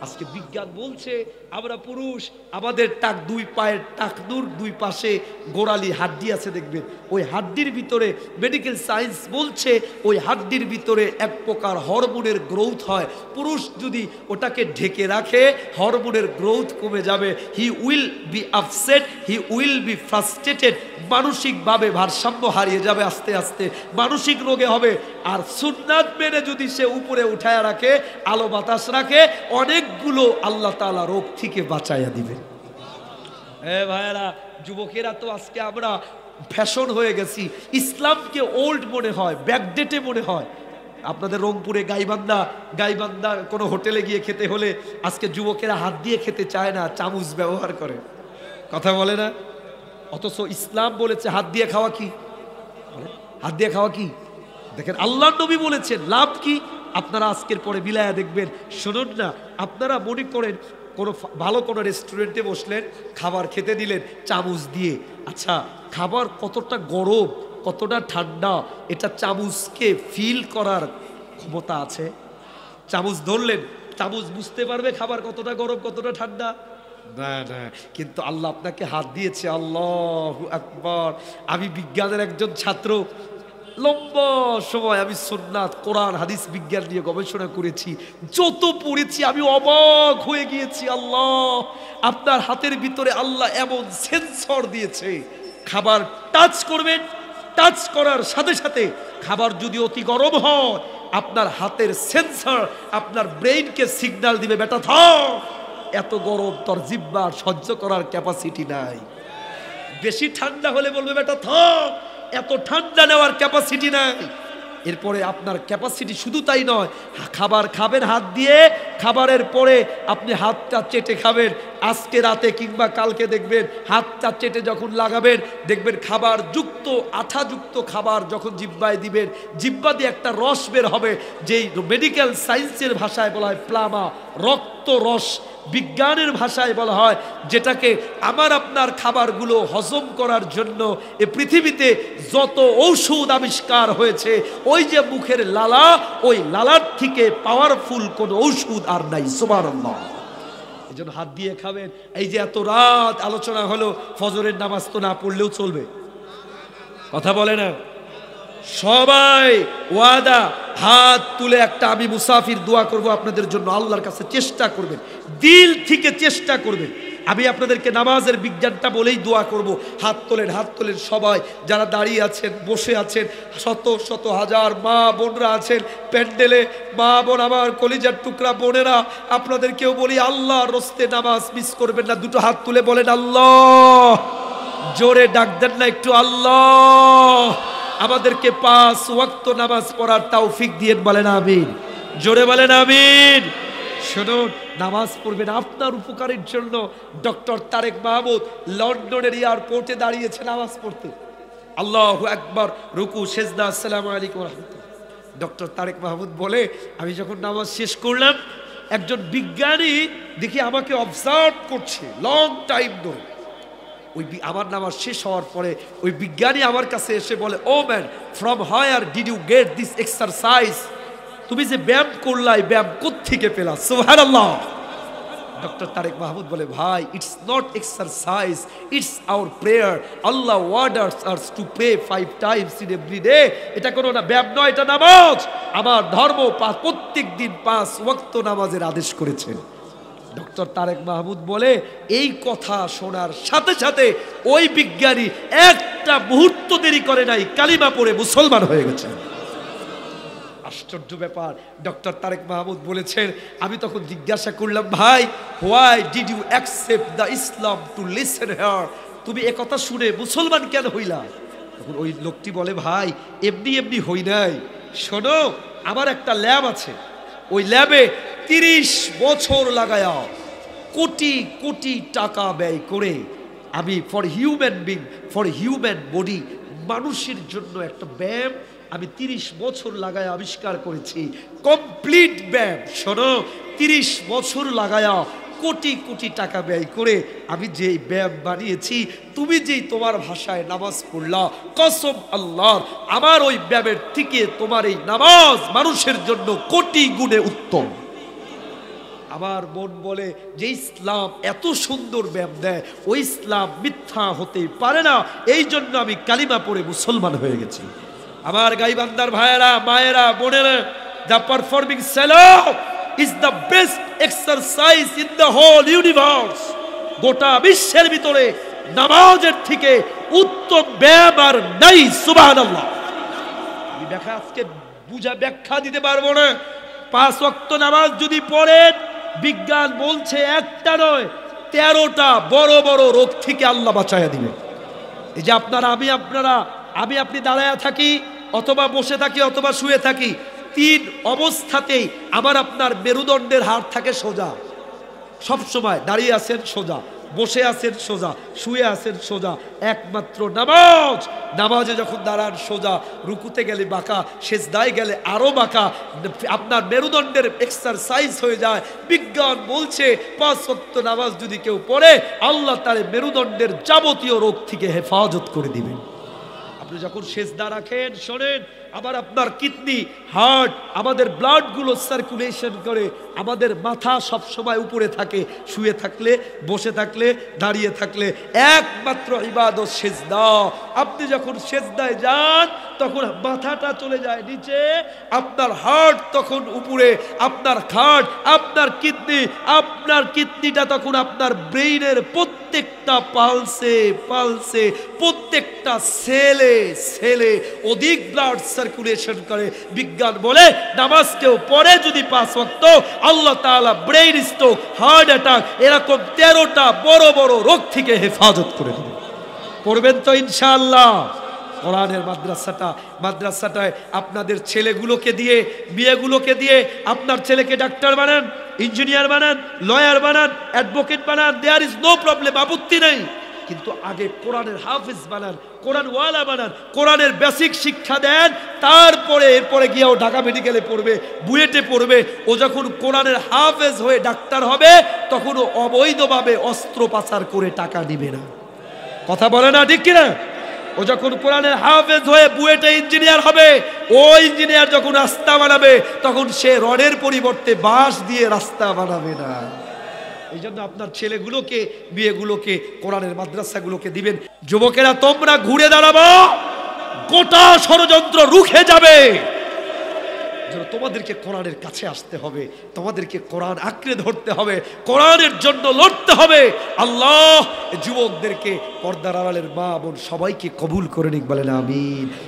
আজকে বিজ্ঞান বলছে আমরা পুরুষ, আমাদের টাক দুই পায়ের টাকনুর দুই পাশে গোড়ালি হাড্ডি আছে দেখবেন, ওই হাড্ডির ভিতরে মেডিকেল সায়েন্স বলছে ওই হাড্ডির ভিতরে এক প্রকার হরমোনের গ্রোথ হয়। পুরুষ যদি ওটাকে ঢেকে রাখে হরমোনের গ্রোথ কমে যাবে, he will be upset, he will be frustrated, মানসিকভাবে ভারসাম্য হারিয়ে যাবে, আস্তে আস্তে মানসিক রোগে হবে। আর সুন্নাত মেনে যদি সে উপরে উঠায় রাখে, আলো বাতাস রাখে, অনেকগুলো আল্লাহ তাআলা রোগ থেকে বাঁচাইয়া দিবেন। ভাইয়েরা, যুবকেরা তো আজকে আমরা ফ্যাশন হয়ে গেছি, ইসলামকে ওল্ড মনে হয়, ব্যাকডেটে মনে হয়। আপনাদের রংপুরে গাইবান্ধা কোনো হোটেলে গিয়ে খেতে হলে আজকে যুবকেরা হাত দিয়ে খেতে চায় না, চামচ ব্যবহার করে, কথা বলে না। অথচ ইসলাম বলেছে হাত দিয়ে খাওয়া কি, হাত দিয়ে খাওয়া কি। দেখেন আল্লাহর নবী বলেছেন, লাভ কি? আপনারা আজকের পরে বিলায়া দেখবেন। শুনুন না, আপনারা মনে করেন কোনো ভালো কোনো রেস্টুরেন্টে বসলেন, খাবার খেতে দিলেন চামচ দিয়ে। আচ্ছা, খাবার কতটা গরম কতটা ঠান্ডা এটা চামচকে ফিল করার ক্ষমতা আছে? চামচ ধরলেন, চামচ বুঝতে পারবে খাবার কতটা গরম কতটা ঠান্ডা? না না। কিন্তু আল্লাহ আপনাকে হাত দিয়েছে, আল্লাহু আকবার। আমি বিজ্ঞানের একজন ছাত্র, লম্বা সময় আমি সুন্নাত কোরআন হাদিস বিজ্ঞান নিয়ে গবেষণা করেছি, যত পড়েছি আমি অবাক হয়ে গিয়েছি। আল্লাহ, আপনার হাতের ভিতরে আল্লাহ এমন সেন্সর দিয়েছে, খাবার টাচ করবেন, টাচ করার সাথে সাথে খাবার যদি অতি গরম হয়, আপনার হাতের সেন্সর আপনার ব্রেইনকে সিগন্যাল দিবে, বেটা থাম, এত গরম তোর জিহ্বার সহ্য করার ক্যাপাসিটি নাই। বেশি ঠান্ডা হলে বলবে বেটা থাম, এত ঠান্ডা নেওয়ার ক্যাপাসিটি নাই। এরপরে আপনার ক্যাপাসিটি শুধু তাই নয়, খাবার খাবেন হাত দিয়ে, খাবারের পরে আপনি হাতটা চেটে খাবেন। আজকে রাতে কিংবা কালকে দেখবেন হাতটা চেটে যখন লাগাবেন, দেখবেন খাবার যুক্ত আঠাযুক্ত খাবার যখন জিহ্বায় দিবেন, জিহ্বা দিয়ে একটা রস বের হবে, যেই মেডিকেল সায়েন্সের ভাষায় বলা হয় প্লামা, রক্ত রস। বিজ্ঞানের ভাষায় বলা হয় যেটাকে আমার আপনার খাবারগুলো হজম করার জন্য এ পৃথিবীতে যত ঔষধ আবিষ্কার হয়েছে, ওই যে মুখের লালা, ওই লালার থেকে পাওয়ারফুল কোন ঔষধ আর নাই। সুবহানাল্লাহ। এই জন্য হাত দিয়ে খাবেন। এই যে এত রাত আলোচনা হলো, ফজরের নামাজ তো না পড়লেও চলবে, কথা বলে না সবাই। ওয়াদা, হাত তুলে একটা আমি মুসাফির দোয়া করব আপনাদের জন্য, আল্লাহর কাছে চেষ্টা করবেন, দিল থেকে চেষ্টা করবেন। আমি আপনাদেরকে নামাজের বিজ্ঞানটা বলেই দোয়া করব। হাত তোলেন, হাত তোলেন সবাই, যারা দাঁড়িয়ে আছেন, বসে আছেন, শত শত হাজার মা বোনরা আছেন প্যান্ডেলে, মা বোন আমার কলিজার টুকরা বোনেরা, আপনাদেরকেও বলি আল্লাহর রস্তে নামাজ মিস করবেন না। দুটো হাত তুলে বলেন আল্লাহ, জোরে ডাক দেন না একটু, আল্লাহ আমাদেরকে 5 ওয়াক্ত নামাজ পড়ার তৌফিক দিয়েন, বলেন আমিন, জোরে বলেন আমিন। শুনুন, নামাজ পড়বেন আপনার উপকারের জন্য। ডক্টর তারেক মাহমুদ লন্ডনের এয়ারপোর্টে দাঁড়িয়েছে নামাজ পড়তে, আল্লাহু আকবার, রুকু সেজদা, আসসালামু আলাইকুম ওয়া রাহমাতুল্লাহ। ডক্টর তারেক মাহমুদ বলে, আমি যখন নামাজ শেষ করলাম, একজন বিজ্ঞানী দেখি আমাকে অবজার্ভ করছে লং টাইম ধরে। ওই আমার নামাজ শেষ হওয়ার পরে ওই বিজ্ঞানী আমার কাছে এসে বলে, oh man, from where did you get this exercise? তুমি যে ব্যায়াম করলা, এই ব্যায়াম কোত্থেকে পেলা? সুবহানাল্লাহ। ডক্টর তারেক মাহমুদ বলে, ভাই, it's not exercise, it's our prayer. Allah orders us to pray 5 times in every day. এটা কোনো না ব্যায়াম নয়, এটা নামাজ। আমার ধর্ম প্রত্যেক দিন 5 ওয়াক্ত নামাজের আদেশ করেছেন। ডক্টর তারেক মাহমুদ বলে, এই কথা শোনার সাথে সাথে ওই বিজ্ঞানী একটা মুহূর্ত দেরি করে নাই, কালিমা পড়ে মুসলমান হয়ে গেছে। আশ্চর্য ব্যাপার। ডক্টর তারেক মাহমুদ বলেছেন, আমি তখন জিজ্ঞাসা করলাম, ভাই, why did you accept the Islam to listen here? তুমি একথা শুনে মুসলমান কেন হইলা? তখন ওই লোকটি বলে, ভাই, এমনি এমনি হই নাই। শোনো, আমার একটা ল্যাব আছে, ওই ল্যাবে 30 বছর লাগায়া কোটি কোটি টাকা ব্যয় করে আমি for human being, for human body, মানুষের জন্য একটা ব্যায়াম আমি 30 বছর লাগায় আবিষ্কার করেছি, কমপ্লিট ব্যায়াম। শোনো, 30 বছর লাগায়া কোটি কোটি টাকা ব্যয় করে আমি যেই ব্যায়াম বানিয়েছি, তুমি যেই তোমার ভাষায় নামাজ পড়লা, কসম আল্লাহর, আমার ওই ব্যায়ামের থেকে তোমার এই নামাজ মানুষের জন্য কোটি গুণে উত্তম। আমার মন বলে যে ইসলাম এত সুন্দর ব্যায়াম দেয়, ওই ইসলাম মিথ্যা হতেই পারে না, এই জন্য আমি কালিমা পড়ে মুসলমান হয়ে গেছি। আমার গাইবান্দার ভাইয়েরা, মায়েরা, বোনেরা, দ্য পারফর্মিং সালাত is the best exercise in the whole universe. গোটা বিশ্বের ভিতরে নামাজের থেকে উত্তম ব্যায়াম আর নাই। সুবহানাল্লাহ। আমি আজকে ব্যাখ্যা দিতে পারবো না। 5 ওয়াক্ত নামাজ যদি পড়েন, বিজ্ঞান বলছে একটা নয় 13টা বড় বড় রোগ থেকে আল্লাহ বাঁচায়া দিবে। এই যে আমি আপনি দাঁড়ায় থাকি, অথবা বসে থাকি, অথবা শুয়ে থাকি, 3 অবস্থাতেই আমার আপনার মেরুদণ্ডের হাড় থাকে সোজা। সব সময় দাঁড়িয়ে আছেন সোজা, বসে আছেন সোজা, শুয়ে আছেন সোজা। একমাত্র নামাজে যখন দাঁড়ান সোজা, রুকুতে গেলে বাঁকা, সেজদায় গেলে আরো বাঁকা, আপনার মেরুদণ্ডের এক্সারসাইজ হয়ে যায়। বিজ্ঞান বলছে 5 ওয়াক্ত নামাজ যদি কেউ পড়ে, আল্লাহ তার মেরুদণ্ডের যাবতীয় রোগ থেকে হেফাজত করে দিবেন। আপনি যখন সেজদা রাখেন, শোনেন, আবার আপনার কিডনি, হার্ট, আমাদের ব্লাড গুলো সার্কুলেশন করে, আমাদের মাথা সব সময় উপরে থাকে, শুয়ে থাকলে, বসে থাকলে, দাঁড়িয়ে থাকলে। একমাত্র ইবাদত সেজদা। আপনি যখন সেজদায় যান, তখন মাথাটা চলে যায় নিচে, আপনার হার্ট তখন উপরে, আপনার হার্ট, আপনার কিডনিটা তখন আপনার ব্রেইনের প্রত্যেকটা পালসে প্রত্যেকটা সেলে অধিক ব্লাড সার্কুলেশন করে। বিজ্ঞান বলে নামাজ কেউ পড়ে যদি 5 ওয়াক্ত, আল্লাহ তাআলা ব্রেইন স্ট্রোক, হার্ট অ্যাটাক, এরকম 13টা বড় বড় রোগ থেকে হেফাজত করে দেবে। পড়বেন তো ইনশাআল্লাহ। কোরআনের মাদ্রাসাটায় আপনাদের ছেলেগুলোকে দিয়ে, মেয়েগুলোকে দিয়ে আপনার ছেলেকে ডাক্তার বানান, ইঞ্জিনিয়ার বানান, লয়ার বানান, অ্যাডভোকেট বানান, দেয়ার ইজ নো প্রবলেম, আপত্তি নেই। কিন্তু আগে কোরআনের হাফেজ বানান, কোরআনওয়ালা বানান, কোরআনের বেসিক শিক্ষা দেন, এরপরে গিয়েও ঢাকা মেডিকেলে পড়বে, বুয়েটে পড়বে। ও যখন কোরআনের হাফেজ হয়ে ডাক্তার হবে, তখন ও অবৈধভাবে অস্ত্র পাচার করে টাকা নিবে না। কথা বলে না, ঠিক কিনা? ও যখন কোরআনের হাফেজ হয়ে বুয়েটে ইঞ্জিনিয়ার হবে, ও ইঞ্জিনিয়ার যখন রাস্তা বানাবে, তখন সে রডের পরিবর্তে বাঁশ দিয়ে রাস্তা বানাবে না। এই জন্য আপনার ছেলেগুলোকে, মেয়েগুলোকে কোরআনের মাদ্রাসাগুলোকে দিবেন। যুবকেরা, তোমরা ঘুরে দাঁড়াবো, গোটা ষড়যন্ত্র রুখে যাবে। তোমাদেরকে কোরআনের কাছে আসতে হবে, তোমাদেরকে কোরআন আঁকড়ে ধরতে হবে, কোরআনের জন্য লড়তে হবে। আল্লাহ যুবকদেরকে, পর্দার আড়ালের মা বোন সবাইকে কবুল করে নিক, বলেন আমিন।